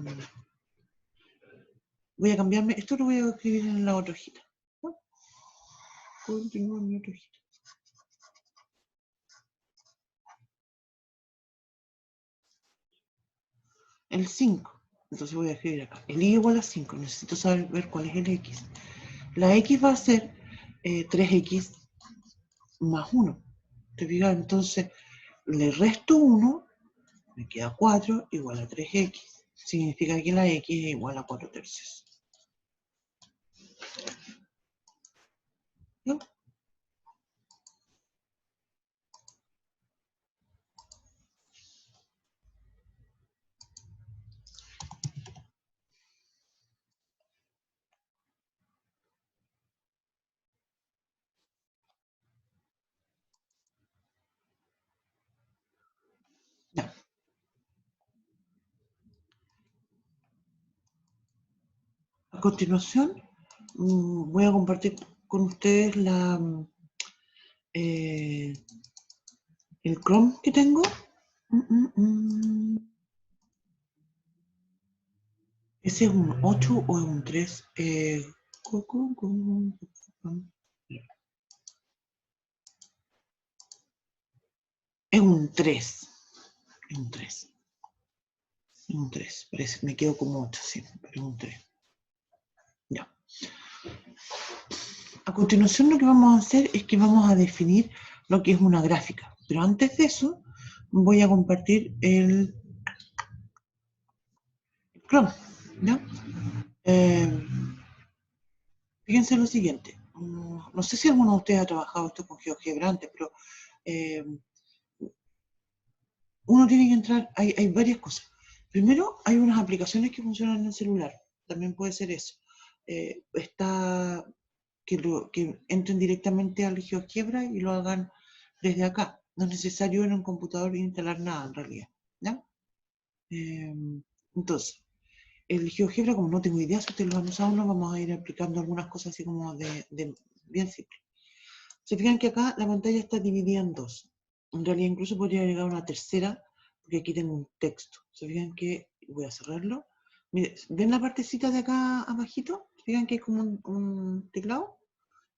cambiarme, esto lo voy a escribir en la otra hojita. ¿No? Continúo en mi otra hojita. El 5. Entonces voy a escribir acá. El y igual a 5. Necesito saber cuál es el x. La x va a ser 3x más 1. ¿Te fijas? Entonces le resto 1, me queda 4 igual a 3x. Significa que la x es igual a 4 tercios. ¿No? Ya. A continuación, voy a compartir con ustedes el Chrome que tengo. ¿Ese es un 8 o es un 3? Es un 3. Es un 3. Es un 3. Parece, me quedo como 8, sí, pero es un 3. Ya. A continuación lo que vamos a hacer es que vamos a definir lo que es una gráfica. Pero antes de eso, voy a compartir el Chrome. ¿Ya? Fíjense lo siguiente. No sé si alguno de ustedes ha trabajado esto con GeoGebra antes, pero uno tiene que entrar, hay varias cosas. Primero, hay unas aplicaciones que funcionan en el celular, también puede ser eso. Está que entren directamente al GeoGebra y lo hagan desde acá. No es necesario en un computador instalar nada en realidad, ¿ya? Entonces, el GeoGebra, como no tengo idea si ustedes lo han usado o no, vamos a ir aplicando algunas cosas así como de bien simple. Se fijan que acá la pantalla está dividida en dos. En realidad incluso podría agregar una tercera, porque aquí tengo un texto. Se fijan que, voy a cerrarlo. Mire, ¿ven la partecita de acá abajito? Se fijan que hay como un teclado.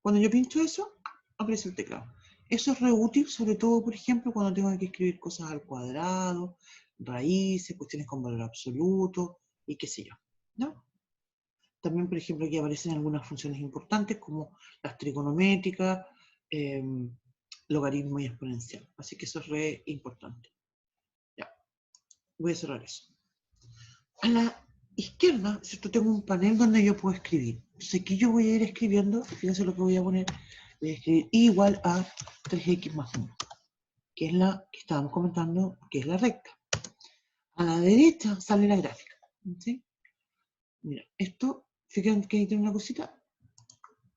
Cuando yo pincho eso, aparece el teclado. Eso es re útil, sobre todo, por ejemplo, cuando tengo que escribir cosas al cuadrado, raíces, cuestiones con valor absoluto, y qué sé yo, ¿no? También, por ejemplo, aquí aparecen algunas funciones importantes como las trigonométricas, logaritmo y exponencial. Así que eso es re importante. Ya, voy a cerrar eso. A la izquierda, ¿cierto? Tengo un panel donde yo puedo escribir. Entonces aquí yo voy a ir escribiendo, fíjense lo que voy a poner, voy a escribir igual a 3x más 1, que es la que estábamos comentando, que es la recta. A la derecha sale la gráfica, ¿sí? Mira, esto, fíjense que ahí tiene una cosita,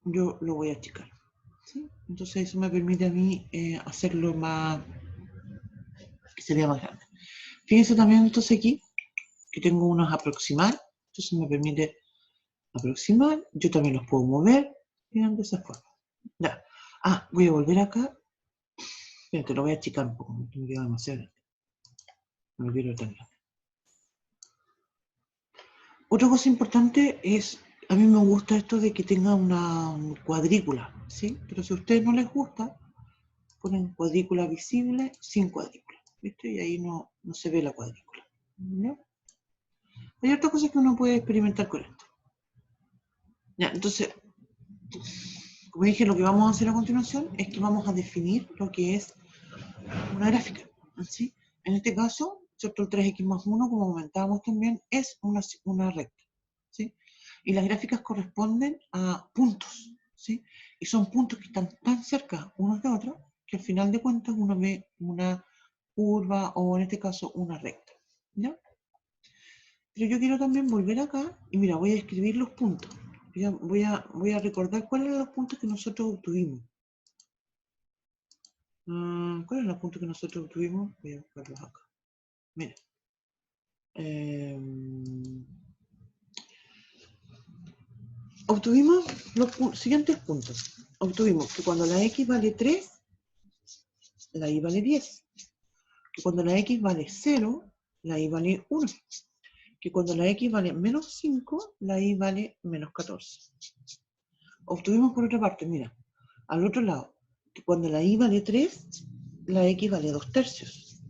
yo lo voy a achicar, ¿sí? Entonces eso me permite a mí hacerlo más, que sería más grande. Fíjense también entonces aquí, que tengo unos aproximar, entonces me permite aproximar, yo también los puedo mover, miren de esa forma. Ya. Ah, voy a volver acá, espérate, lo voy a achicar un poco, me queda demasiado grande, no lo quiero tan grande. Otra cosa importante es, a mí me gusta esto de que tenga una cuadrícula, ¿sí? Pero si a ustedes no les gusta, ponen cuadrícula visible sin cuadrícula, ¿viste? Y ahí no se ve la cuadrícula, ¿no? Hay otras cosas que uno puede experimentar con esto. Ya, entonces, como dije, lo que vamos a hacer a continuación es que vamos a definir lo que es una gráfica, ¿sí? En este caso, ¿cierto? El 3x más 1, como comentábamos también, es una recta, ¿sí? Y las gráficas corresponden a puntos, ¿sí? Y son puntos que están tan cerca unos de otros que al final de cuentas uno ve una curva o en este caso una recta, ¿ya? Pero yo quiero también volver acá y mira, voy a escribir los puntos. Voy a recordar cuáles eran los puntos que nosotros obtuvimos. ¿Cuáles eran los puntos que nosotros obtuvimos? Voy a buscarlos acá. Mira. Obtuvimos los siguientes puntos. Obtuvimos que cuando la x vale 3, la y vale 10. Que cuando la x vale 0, la y vale 1. Que cuando la x vale menos 5, la y vale menos 14. Obtuvimos por otra parte, mira, al otro lado, que cuando la y vale 3, la x vale 2 tercios.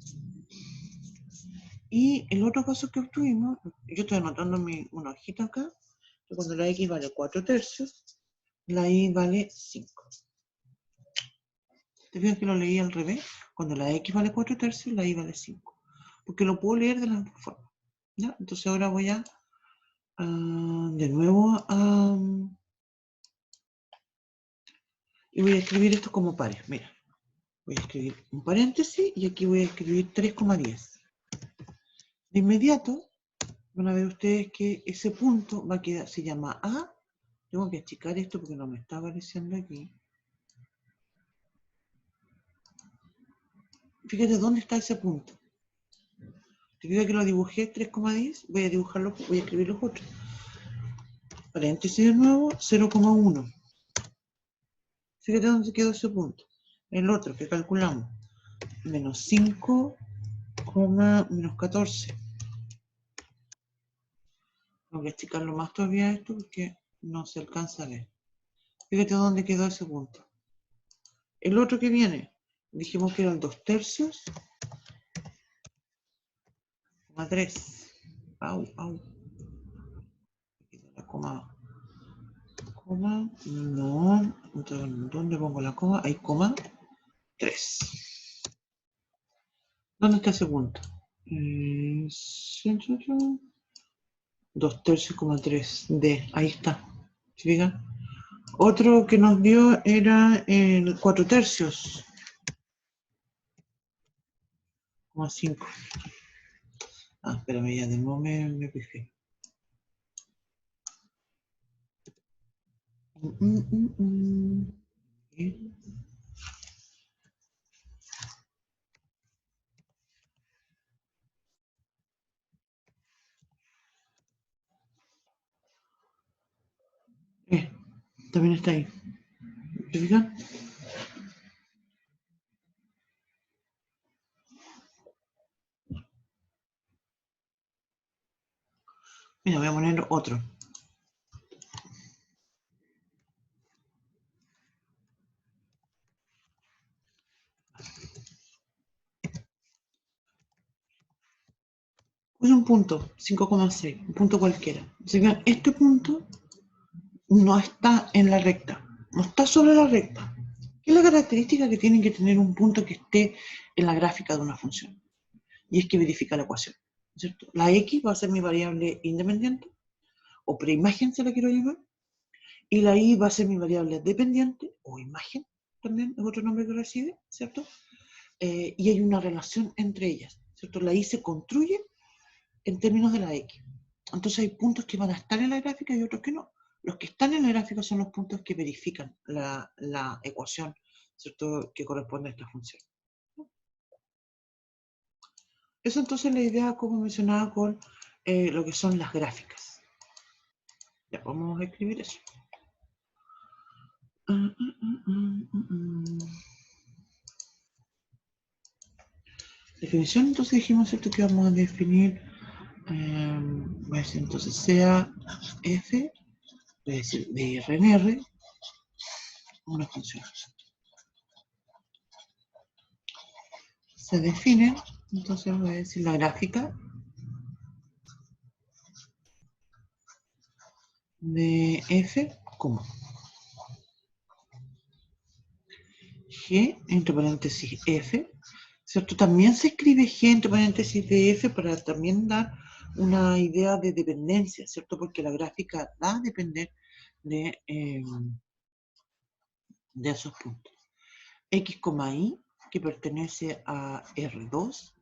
Y el otro caso que obtuvimos, yo estoy anotando una hojita acá, que cuando la x vale 4 tercios, la y vale 5. ¿Te fijas que lo leí al revés? Cuando la x vale 4 tercios, la y vale 5. Porque lo puedo leer de las dos formas. ¿Ya? Entonces ahora voy a, de nuevo, y voy a escribir esto como pares. Mira, voy a escribir un paréntesis y aquí voy a escribir 3,10. De inmediato, van a ver ustedes que ese punto va a quedar, se llama A. Tengo que achicar esto porque no me está apareciendo aquí. Fíjate dónde está ese punto. Te digo que lo dibujé 3,10, voy a dibujarlo, voy a escribir los otros. Paréntesis de nuevo, 0,1. Fíjate dónde quedó ese punto. El otro que calculamos, menos 5, menos 14. Tengo que achicarlo más todavía esto porque no se alcanza a ver. Fíjate dónde quedó ese punto. El otro que viene, dijimos que eran 2 tercios, 3. Au. La coma, no. Entonces, ¿dónde pongo la coma? Hay coma 3. ¿Dónde está ese punto? 2 tercios, 3. D, ahí está. ¿Se fijan? Otro que nos dio era el 4 tercios. 5. Ah, espérame, ya de nuevo me fijé. También está ahí. ¿Se fijan? Mira, voy a poner otro. Puse un punto, 5,6, un punto cualquiera. Se fijan, este punto no está en la recta, no está sobre la recta. ¿Qué es la característica que tiene que tener un punto que esté en la gráfica de una función? Y es que verifica la ecuación, ¿cierto? La x va a ser mi variable independiente, o preimagen se la quiero llamar, y la y va a ser mi variable dependiente, o imagen, también es otro nombre que recibe, ¿cierto? Y hay una relación entre ellas, ¿cierto? La y se construye en términos de la x. Entonces hay puntos que van a estar en la gráfica y otros que no. Los que están en la gráfica son los puntos que verifican la ecuación, ¿cierto?, que corresponde a esta función. Eso entonces la idea, como mencionaba, con lo que son las gráficas. Ya, vamos a escribir eso. Definición, entonces dijimos, ¿cierto?, que vamos a definir, voy a decir entonces sea f, voy a decir de R en R, una función. Se define, entonces voy a decir la gráfica de f como g entre paréntesis f, ¿cierto? También se escribe g entre paréntesis de f para también dar una idea de dependencia, ¿cierto? Porque la gráfica va a depender de esos puntos. X, y, que pertenece a R2,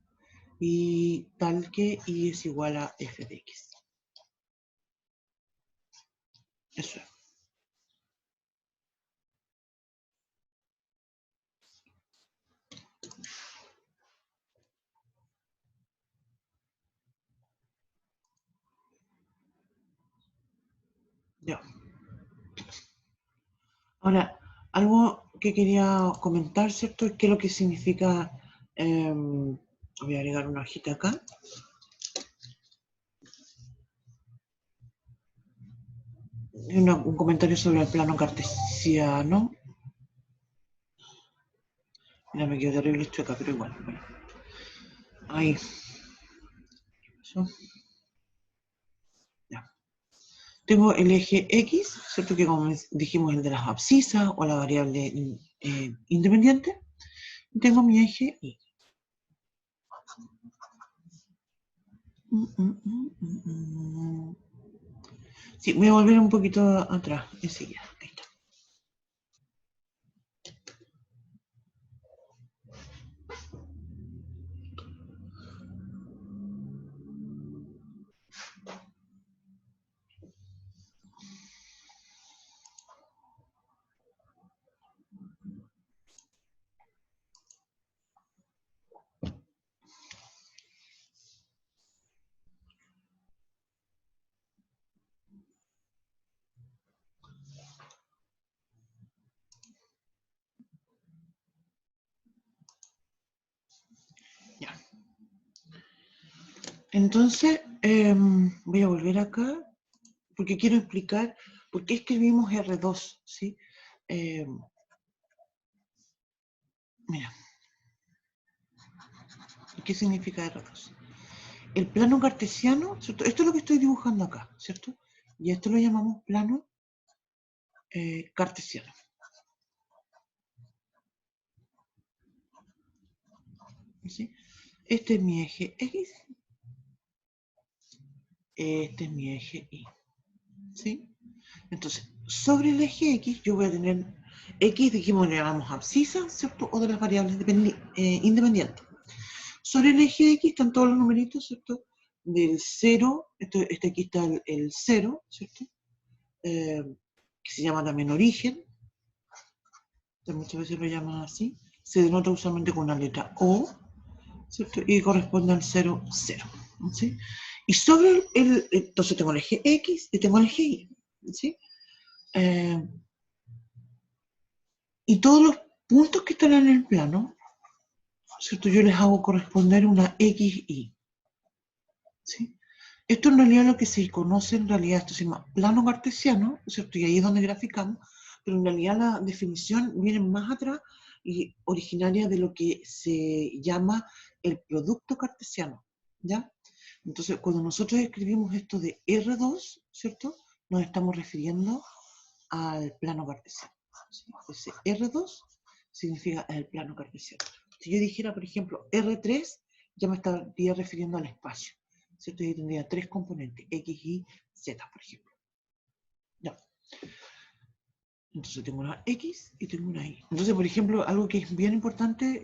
y tal que y es igual a f de x. Eso es. Ya. Ahora, algo que quería comentar, ¿cierto? Es qué es lo que significa, voy a agregar una hojita acá. Un comentario sobre el plano cartesiano. Mira, me quedo terrible chueca, pero igual. Bueno. Ahí. Eso. Ya. Tengo el eje X, ¿cierto? Que como dijimos, el de las abscisas o la variable independiente. Tengo mi eje Y. Sí, voy a volver un poquito atrás enseguida. Ahí está. Ya. Entonces, voy a volver acá porque quiero explicar por qué escribimos R2, ¿sí? Mira, ¿qué significa R2? El plano cartesiano, ¿cierto? Esto es lo que estoy dibujando acá, ¿cierto? Y esto lo llamamos plano cartesiano. ¿Sí? Este es mi eje X, este es mi eje Y, ¿sí? Entonces, sobre el eje X yo voy a tener X, dijimos, le llamamos abscisa, ¿cierto? O de las variables independientes. Sobre el eje X están todos los numeritos, ¿cierto? Del 0, aquí está el 0, ¿cierto? Que se llama también origen, muchas veces lo llaman así, se denota usualmente con una letra O, ¿cierto? Y corresponde al 0, 0, ¿sí? Y sobre entonces tengo el eje X y tengo el eje Y, ¿sí? Y todos los puntos que están en el plano, ¿cierto? Yo les hago corresponder una XY, ¿sí? Esto en realidad lo que se conoce en realidad, esto se llama plano cartesiano, ¿cierto? Y ahí es donde graficamos, pero en realidad la definición viene más atrás y originaria de lo que se llama el producto cartesiano, ¿ya? Entonces, cuando nosotros escribimos esto de R2, ¿cierto? Nos estamos refiriendo al plano cartesiano. ¿Sí? Ese R2 significa el plano cartesiano. Si yo dijera, por ejemplo, R3, ya me estaría refiriendo al espacio, ¿cierto? Y tendría tres componentes, X, Y, Z, por ejemplo. Ya. Entonces tengo una X y tengo una Y. Entonces, por ejemplo, algo que es bien importante,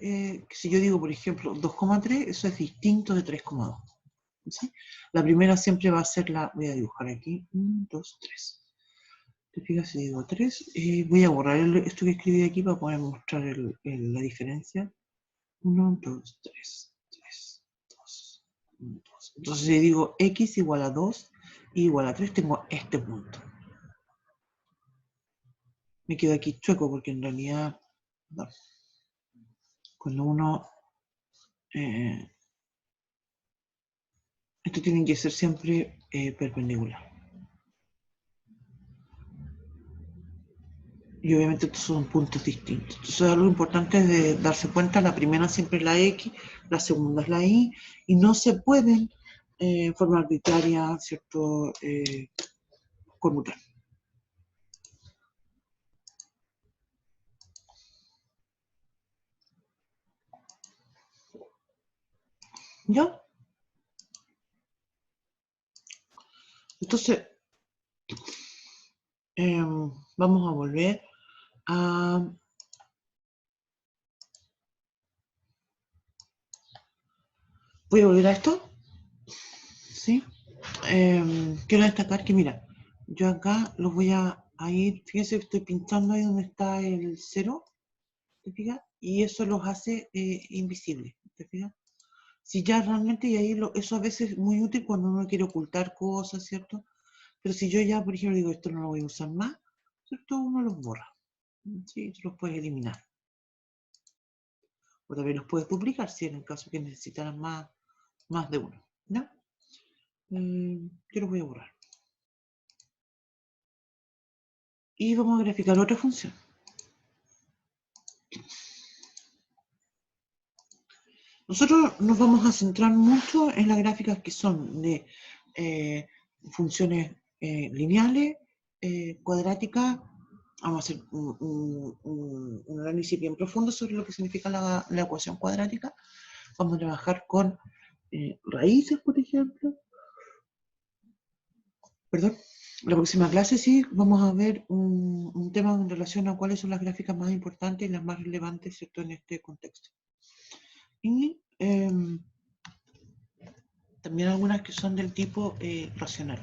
que si yo digo, por ejemplo, 2,3, eso es distinto de 3,2. ¿Sí? La primera siempre va a ser la, voy a dibujar aquí, 1, 2, 3. ¿Te fijas si digo 3? Voy a borrar esto que escribí aquí para poder mostrar la diferencia. 1, 2, 3, 3, 2, 2. Entonces si digo X igual a 2 y igual a 3, tengo este punto. Me quedo aquí chueco porque en realidad, no, cuando uno, esto tiene que ser siempre perpendicular. Y obviamente estos son puntos distintos. Entonces algo importante es de darse cuenta, la primera siempre es la X, la segunda es la Y, y no se pueden en forma arbitraria, ¿cierto?, conmutar. ¿Ya? Entonces, vamos a volver a... Voy a volver a esto, ¿sí? Quiero destacar que, mira, yo acá los voy a ir, fíjense que estoy pintando ahí donde está el 0, ¿te fijas? Y eso los hace invisibles, ¿te fijas? Si ya realmente, y ahí eso a veces es muy útil cuando uno quiere ocultar cosas, ¿cierto? Pero si yo ya, por ejemplo, digo, esto no lo voy a usar más, ¿cierto? Uno los borra, ¿sí? Tú los puedes eliminar. O también los puedes duplicar si en el caso que necesitaran más de uno, ¿no? Yo los voy a borrar. Y vamos a graficar otra función. Nosotros nos vamos a centrar mucho en las gráficas que son de funciones lineales, cuadráticas. Vamos a hacer un análisis bien profundo sobre lo que significa la ecuación cuadrática. Vamos a trabajar con raíces, por ejemplo. Perdón. La próxima clase sí vamos a ver un tema en relación a cuáles son las gráficas más importantes y las más relevantes, ¿cierto?, en este contexto. Y también algunas que son del tipo racional.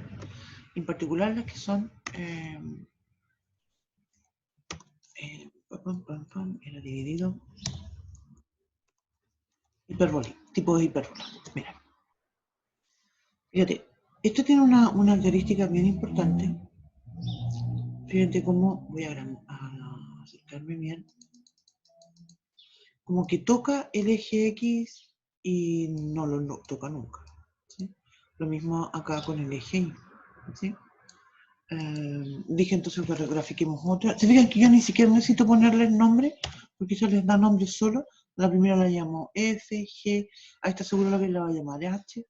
En particular las que son era dividido tipo de hipérbola. Mira, fíjate, esto tiene una característica bien importante. Fíjate cómo voy a acercarme bien. Como que toca el eje X y no lo toca nunca, ¿sí? Lo mismo acá con el eje Y, ¿sí? Dije entonces que grafiquemos otra. Se fijan que yo ni siquiera necesito ponerle el nombre, porque eso les da nombre solo. La primera la llamo F, G, ahí está seguro lo que la va a llamar H.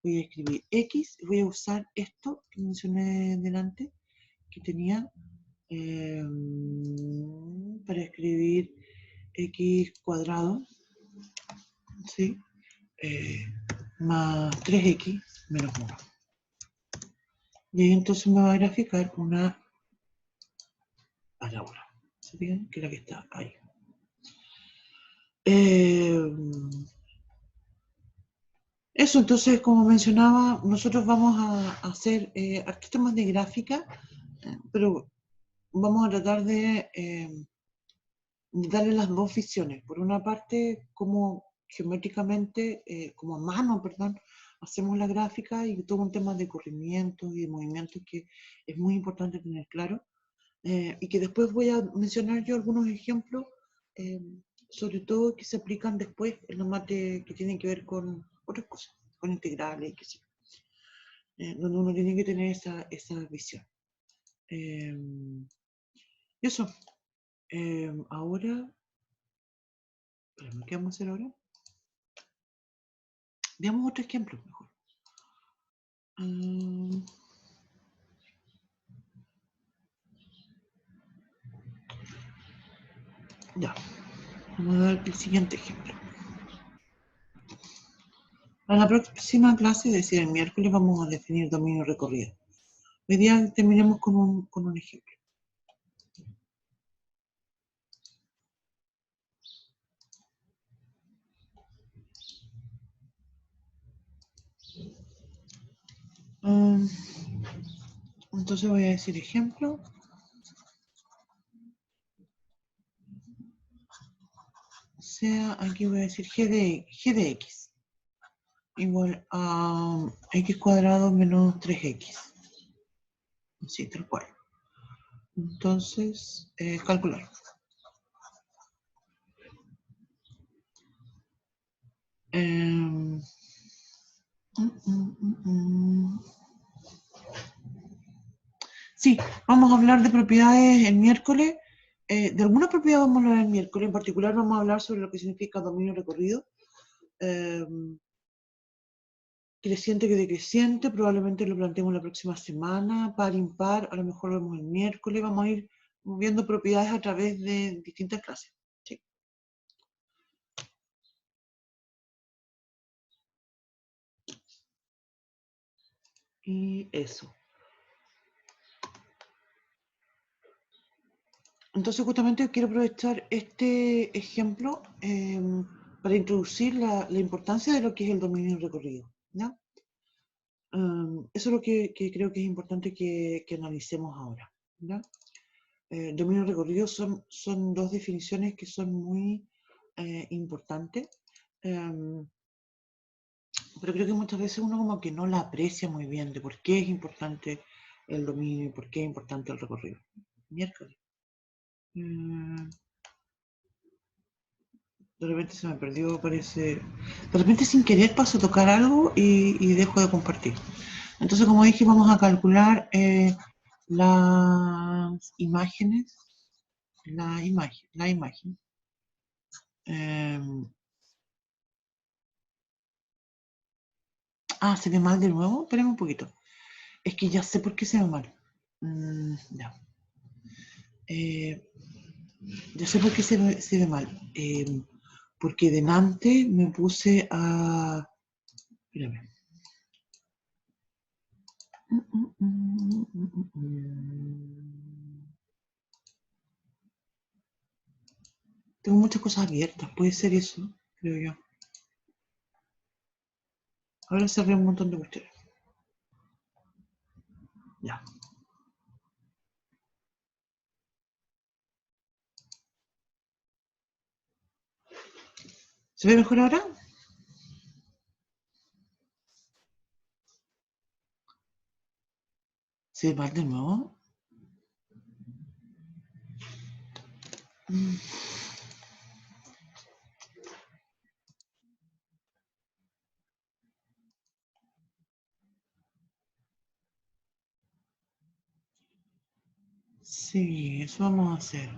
Voy a escribir X, voy a usar esto que mencioné delante, que tenía para escribir X cuadrado, ¿sí? Más 3X menos 1. Y ahí entonces me va a graficar una parábola. ¿Se fijan? Que es la que está ahí. Eso, entonces, como mencionaba, nosotros vamos a hacer hartos temas de gráfica, pero vamos a tratar de darle las dos visiones. Por una parte, como geométricamente, como a mano, perdón, hacemos la gráfica y todo un tema de corrimientos y de movimientos que es muy importante tener claro. Y que después voy a mencionar yo algunos ejemplos, eh, sobre todo que se aplican después en la mate que tienen que ver con otras cosas, con integrales, y que sí, donde uno tiene que tener esa visión. Eso. Ahora, ¿qué vamos a hacer ahora? Veamos otro ejemplo mejor. Ya, vamos a dar el siguiente ejemplo. Para la próxima clase, es decir, el miércoles, vamos a definir dominio recorrido. Hoy día terminemos con un ejemplo. Entonces voy a decir ejemplo. Sea, aquí voy a decir g de x igual a x cuadrado menos 3x. Así, tal cual. Entonces, calcular. Sí, vamos a hablar de propiedades el miércoles. De algunas propiedades vamos a hablar el miércoles. En particular vamos a hablar sobre lo que significa dominio recorrido. Creciente que decreciente, probablemente lo planteemos la próxima semana, par, impar, a lo mejor lo vemos el miércoles, vamos a ir viendo propiedades a través de distintas clases. ¿Sí? Y eso. Entonces justamente quiero aprovechar este ejemplo para introducir la importancia de lo que es el dominio recorrido. ¿Ya? Eso es lo que creo que es importante que analicemos ahora. ¿Ya? Dominio recorrido son dos definiciones que son muy importantes, pero creo que muchas veces uno como que no la aprecia muy bien de por qué es importante el dominio y por qué es importante el recorrido. Miércoles. De repente se me perdió, parece. De repente sin querer paso a tocar algo y dejo de compartir. Entonces, como dije, vamos a calcular las imágenes. La imagen. Se ve mal de nuevo. Espérame un poquito. Es que ya sé por qué se ve mal. Ya. Ya sé por qué se ve mal. Porque delante me puse a. Espérame. Tengo muchas cosas abiertas. Puede ser eso, creo yo. Ahora cerré un montón de cuestiones. Ya. ¿Se ve mejor ahora? ¿Se ve mal de nuevo? Sí, eso vamos a hacer.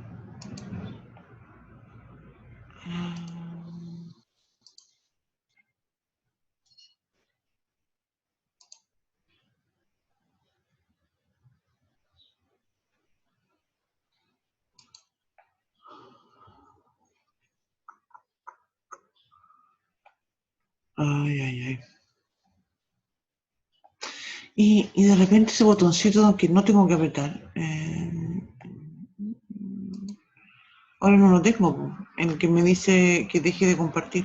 Ay, ay, ay. Y de repente ese botoncito que no tengo que apretar. Ahora no lo tengo, en el que me dice que deje de compartir.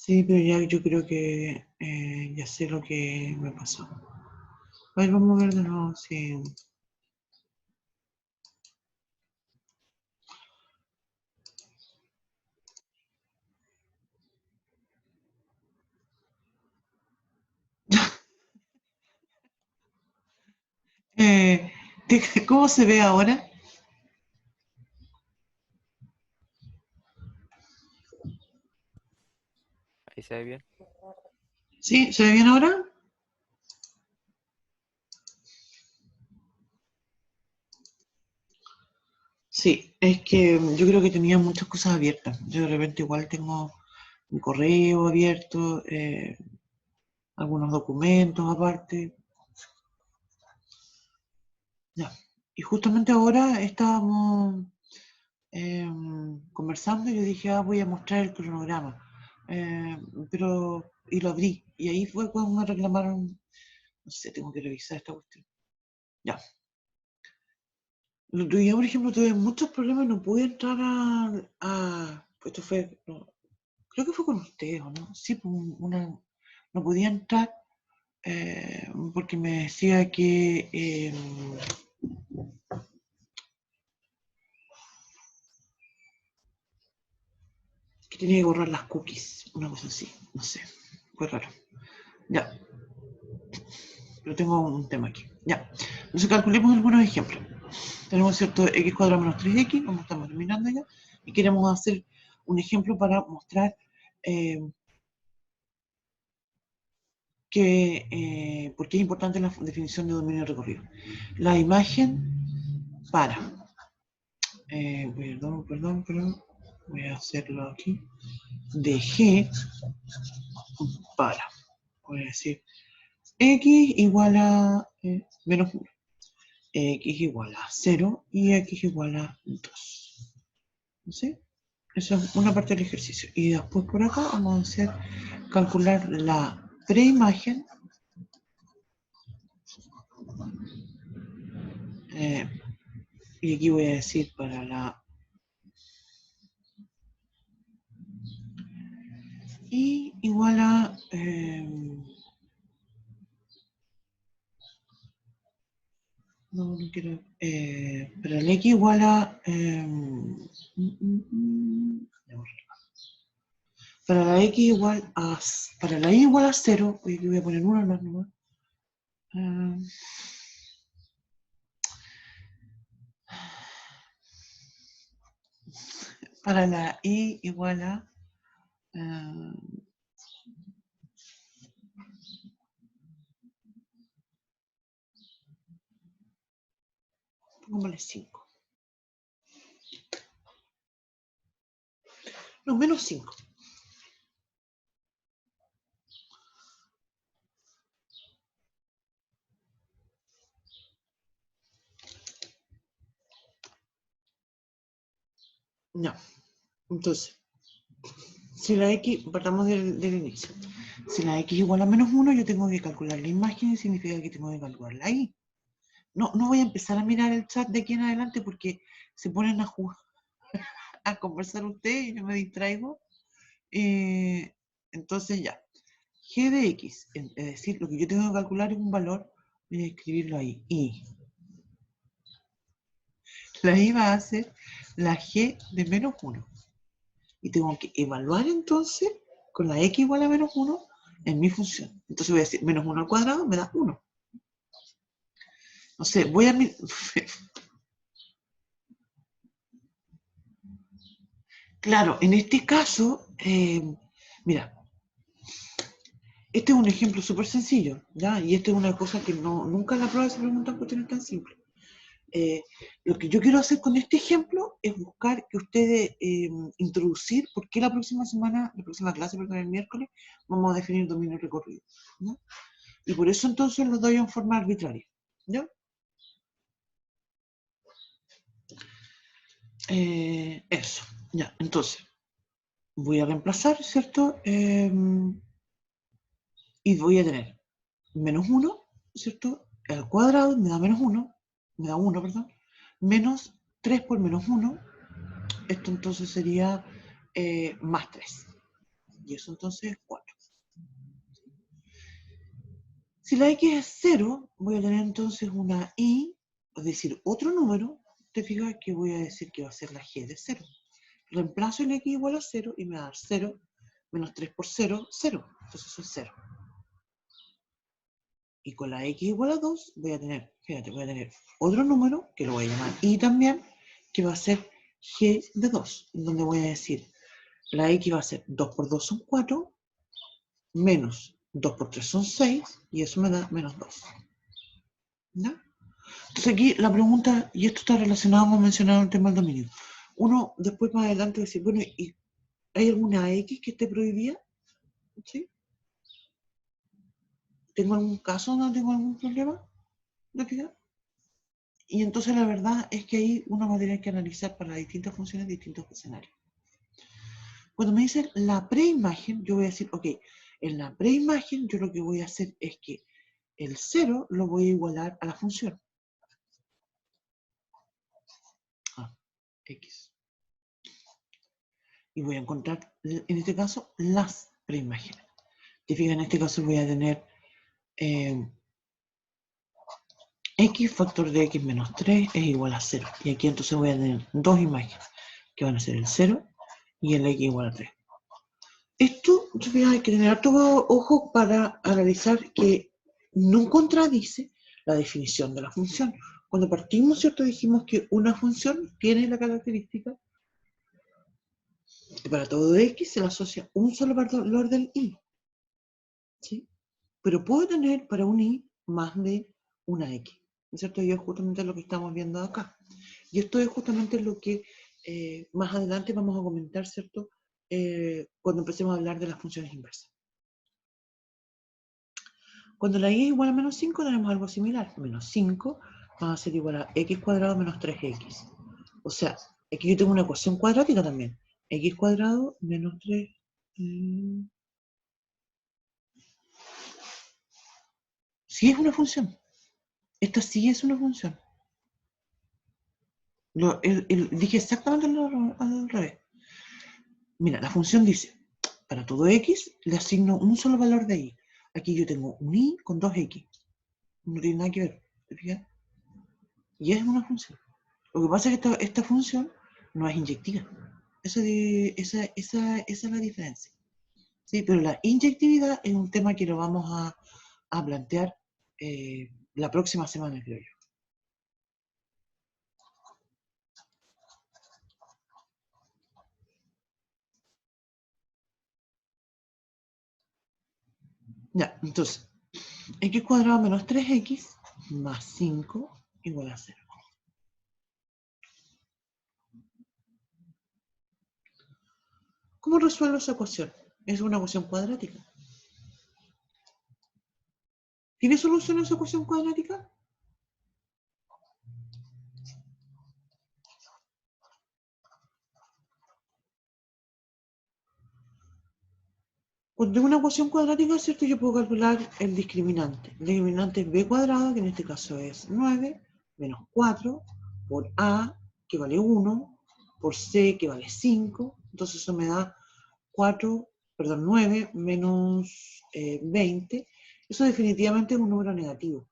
Sí, pero ya yo creo que ya sé lo que me pasó. A ver, vamos a ver de nuevo si... Eh, ¿Cómo se ve ahora? Ahí se ve bien. ¿Sí? ¿Se ve bien ahora? Sí, es que yo creo que tenía muchas cosas abiertas. Yo de repente igual tengo un correo abierto, algunos documentos aparte. Ya. Y justamente ahora estábamos conversando y yo dije, voy a mostrar el cronograma. Eh, y lo abrí. Y ahí fue cuando me reclamaron, no sé, tengo que revisar esta cuestión. Ya. El otro día, por ejemplo, tuve muchos problemas, no pude entrar esto fue, no, creo que fue con ustedes, ¿o no? Sí, pues, no podía entrar porque me decía que tenía que borrar las cookies, una cosa así, no sé, fue raro. Ya, pero tengo un tema aquí. Ya, entonces calculemos algunos ejemplos. Tenemos cierto x cuadrado menos 3x, como estamos terminando ya, y queremos hacer un ejemplo para mostrar eh, por qué es importante la definición de dominio recorrido. La imagen para, perdón, voy a hacerlo aquí, de G para, voy a decir x igual a menos 1, x igual a 0 y x igual a 2. ¿Sí? Eso es una parte del ejercicio. Y después por acá vamos a hacer calcular la preimagen eh, y aquí voy a decir para la y igual a no quiero para el x igual a para la x igual a para la y igual a 0, voy a poner una más nomás. Para la y igual a pongámosle 5. No, menos 5. No. Entonces, si la x, partamos del inicio. Si la x igual a menos 1, yo tengo que calcular la imagen y significa que tengo que calcular la y. No voy a empezar a mirar el chat de aquí en adelante porque se ponen a jugar, a conversar ustedes y yo me distraigo. Entonces ya, g de x, es decir, lo que yo tengo que calcular es un valor, voy a escribirlo ahí, y la y va a ser la g de menos 1. Y tengo que evaluar entonces con la x igual a menos 1 en mi función. Entonces voy a decir, menos 1 al cuadrado me da 1. No sé, voy a... Claro, en este caso, mira, este es un ejemplo súper sencillo, ¿ya? Y esta es una cosa que nunca en la prueba se preguntan cuestiones tan simples. Lo que yo quiero hacer con este ejemplo es buscar que ustedes introducir por qué la próxima semana, la próxima clase, perdón, el miércoles, vamos a definir dominio recorrido. ¿No? Y por eso entonces los doy en forma arbitraria. ¿Ya? Eso. Ya, entonces voy a reemplazar, ¿cierto? Y voy a tener menos 1, ¿cierto? Al cuadrado me da menos 1, me da 1, perdón, menos 3 por menos 1, esto entonces sería más 3. y eso entonces es 4. Si la x es 0, voy a tener entonces una y, es decir, otro número, te fijas que voy a decir que va a ser la g de 0. Reemplazo el x igual a 0 y me va a dar 0 menos 3 por 0, 0. Entonces eso es 0. Y con la x igual a 2 voy a tener, fíjate, voy a tener otro número, que lo voy a llamar y también, que va a ser g de 2, donde voy a decir, la x va a ser 2 por 2 son 4, menos 2 por 3 son 6, y eso me da menos 2. ¿Ya? Entonces aquí la pregunta, y esto está relacionado con mencionar el tema del dominio. Uno después más adelante va a decir, bueno, ¿y hay alguna x que esté prohibida? ¿Sí? ¿Tengo algún caso donde tengo algún problema? ¿De fijar? Y entonces la verdad es que ahí uno va a tener que analizar para distintas funciones distintos escenarios. Cuando me dicen la preimagen, yo voy a decir, ok, en la preimagen yo lo que voy a hacer es que el 0 lo voy a igualar a la función. X. Y voy a encontrar, en este caso, las preimágenes. Te fijas, en este caso voy a tener x factor de x menos 3 es igual a 0. Y aquí entonces voy a tener dos imágenes, que van a ser el 0 y el x igual a 3. Esto, hay que tener harto ojo para analizar que no contradice la definición de la función. Cuando partimos, ¿cierto? Dijimos que una función tiene la característica que para todo x se le asocia un solo valor del y. ¿Sí? Pero puedo tener para un i más de una x. ¿No es cierto? Y es justamente lo que estamos viendo acá. Y esto es justamente lo que más adelante vamos a comentar, ¿cierto? Cuando empecemos a hablar de las funciones inversas. Cuando la y es igual a menos 5 tenemos algo similar. Menos 5 va a ser igual a x cuadrado menos 3x. O sea, aquí yo tengo una ecuación cuadrática también. X cuadrado menos 3. Sí es una función. Esta sí es una función. Dije exactamente al revés. Mira, la función dice, para todo x le asigno un solo valor de y. Aquí yo tengo un y con 2x. No tiene nada que ver. ¿Te fijas? Y es una función. Lo que pasa es que esta función no es inyectiva. Esa es la diferencia. ¿Sí? Pero la inyectividad es un tema que lo vamos a plantear la próxima semana, creo yo. Ya, entonces, x cuadrado menos 3x más 5 igual a 0. ¿Cómo resuelvo esa ecuación? Es una ecuación cuadrática. ¿Tiene solución esa ecuación cuadrática? Cuando tengo una ecuación cuadrática, ¿cierto? Yo puedo calcular el discriminante. El discriminante es b cuadrado, que en este caso es 9, menos 4, por a, que vale 1, por c, que vale 5. Entonces eso me da 9 menos 20. Eso definitivamente es un número negativo.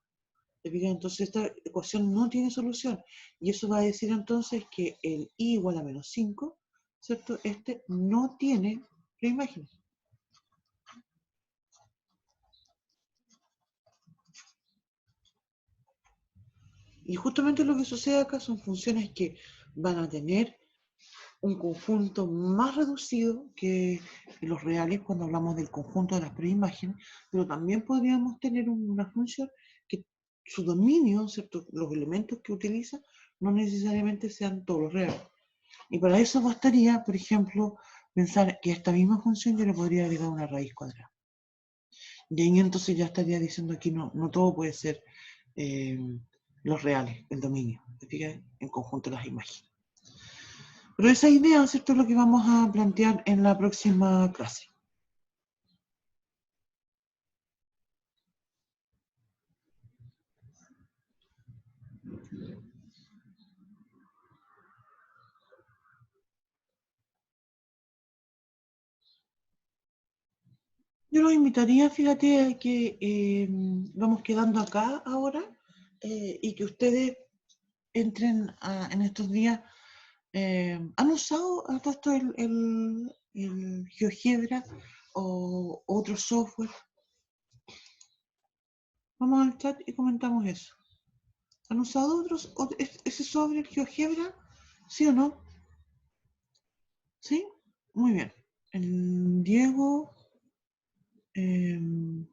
Entonces esta ecuación no tiene solución. Y eso va a decir entonces que el i igual a menos 5, ¿cierto? Este no tiene preimágenes. Y justamente lo que sucede acá son funciones que van a tener un conjunto más reducido que los reales cuando hablamos del conjunto de las preimágenes, pero también podríamos tener una función que su dominio, ¿cierto? Los elementos que utiliza, no necesariamente sean todos los reales. Y para eso bastaría, por ejemplo, pensar que a esta misma función yo le podría agregar una raíz cuadrada. Y ahí entonces ya estaría diciendo aquí no todo puede ser los reales, el dominio, ¿te fijas? En conjunto las imágenes. Pero esa idea, ¿cierto?, es lo que vamos a plantear en la próxima clase. Yo los invitaría, fíjate, a que vamos quedando acá ahora y que ustedes entren en estos días. ¿Han usado a todo esto el GeoGebra o otro software? Vamos al chat y comentamos eso. ¿Han usado ese software GeoGebra? ¿Sí o no? ¿Sí? Muy bien. El Diego en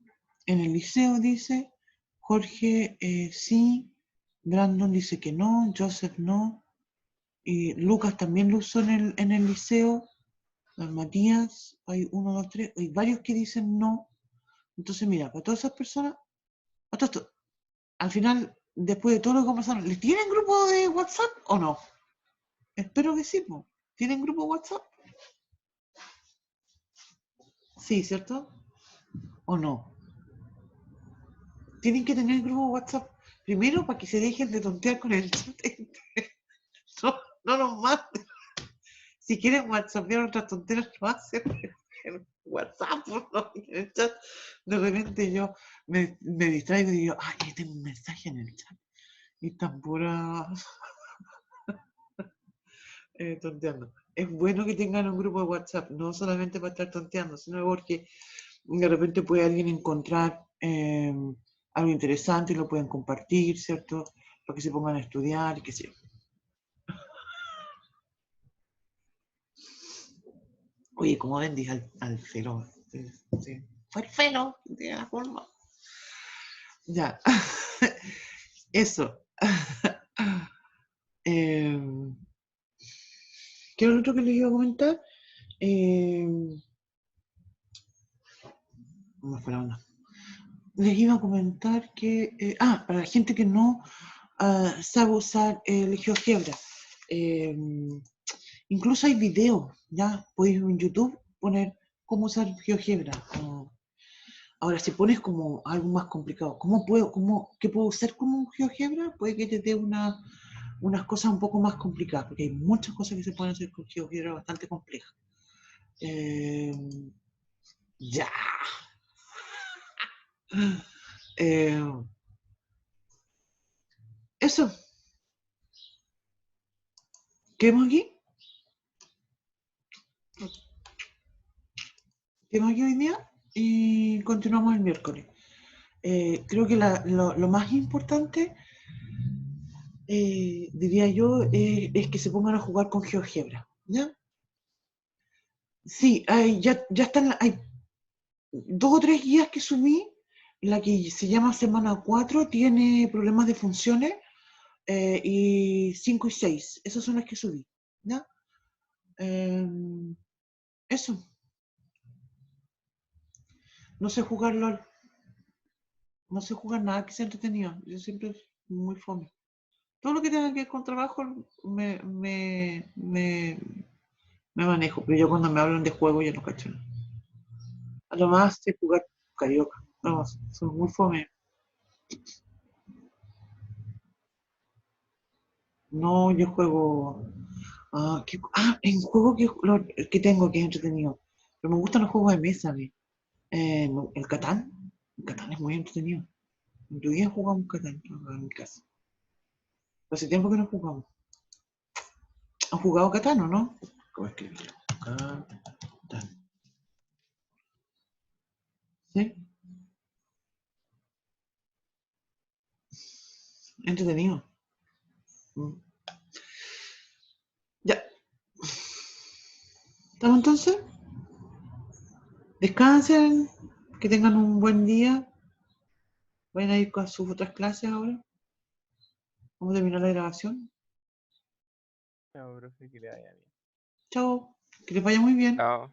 el liceo dice, Jorge sí, Brandon dice que no, Joseph no, y Lucas también lo usó en el liceo, Matías, hay 1, 2, 3, hay varios que dicen no. Entonces, mira, para todas esas personas, a todo esto, al final, después de todo lo que pasaron, ¿les tienen grupo de WhatsApp o no? Espero que sí, po. ¿Tienen grupo de WhatsApp? Sí, ¿cierto? ¿O no? Tienen que tener grupo de WhatsApp primero para que se dejen de tontear con el chat. No, no nos manden. Si quieren WhatsAppear otras tonteras, lo hacen en WhatsApp, no en el chat. De repente yo me distraigo y digo, ay, tengo un mensaje en el chat. Y están pura tonteando. Es bueno que tengan un grupo de WhatsApp, no solamente para estar tonteando, sino porque de repente puede alguien encontrar algo interesante y lo pueden compartir, ¿cierto? Para que se pongan a estudiar y qué sé yo. Oye, ¿cómo vendís al feroz? Sí. Fue el feroz de la forma. Ya. Eso. ¿Qué es lo otro que les iba a comentar? No fue la onda. Les iba a comentar que. Para la gente que no sabe usar el GeoGebra. Incluso hay videos, ya podéis en YouTube poner cómo usar GeoGebra. Ahora, si pones como algo más complicado, ¿qué puedo usar como GeoGebra? Puede que te dé unas cosas un poco más complicadas, porque hay muchas cosas que se pueden hacer con GeoGebra bastante complejas. Ya. Eh, Eso. ¿Quedamos aquí? ¿Quedamos aquí hoy día? Y continuamos el miércoles. Creo que lo más importante, diría yo, es que se pongan a jugar con GeoGebra. ¿Ya? Sí, ya están, hay 2 o 3 guías que subí. La que se llama semana 4 tiene problemas de funciones y 5 y 6. Esas son las que subí. ¿Ya? Eso. No sé jugar LOL. No sé jugar nada que sea entretenido. Yo siempre muy fome. Todo lo que tenga que ver con trabajo me manejo. Pero yo cuando me hablan de juego ya no cacho nada. A lo más sé jugar carioca. No, son muy fome. No, yo juego. En juego que tengo que es entretenido. Pero me gustan los juegos de mesa a mí. El Catán. El Catán es muy entretenido. En tu día jugamos Catán en mi casa. Hace tiempo que no jugamos. ¿Han jugado Catán o no? ¿Cómo escribirlo? Catán. ¿Sí? Entretenido. Mm. Ya. ¿Estamos entonces? Descansen. Que tengan un buen día. Vayan a ir con sus otras clases ahora. Vamos a terminar la grabación. No, profe, que le vaya bien. Chao. Que les vaya muy bien. Chao.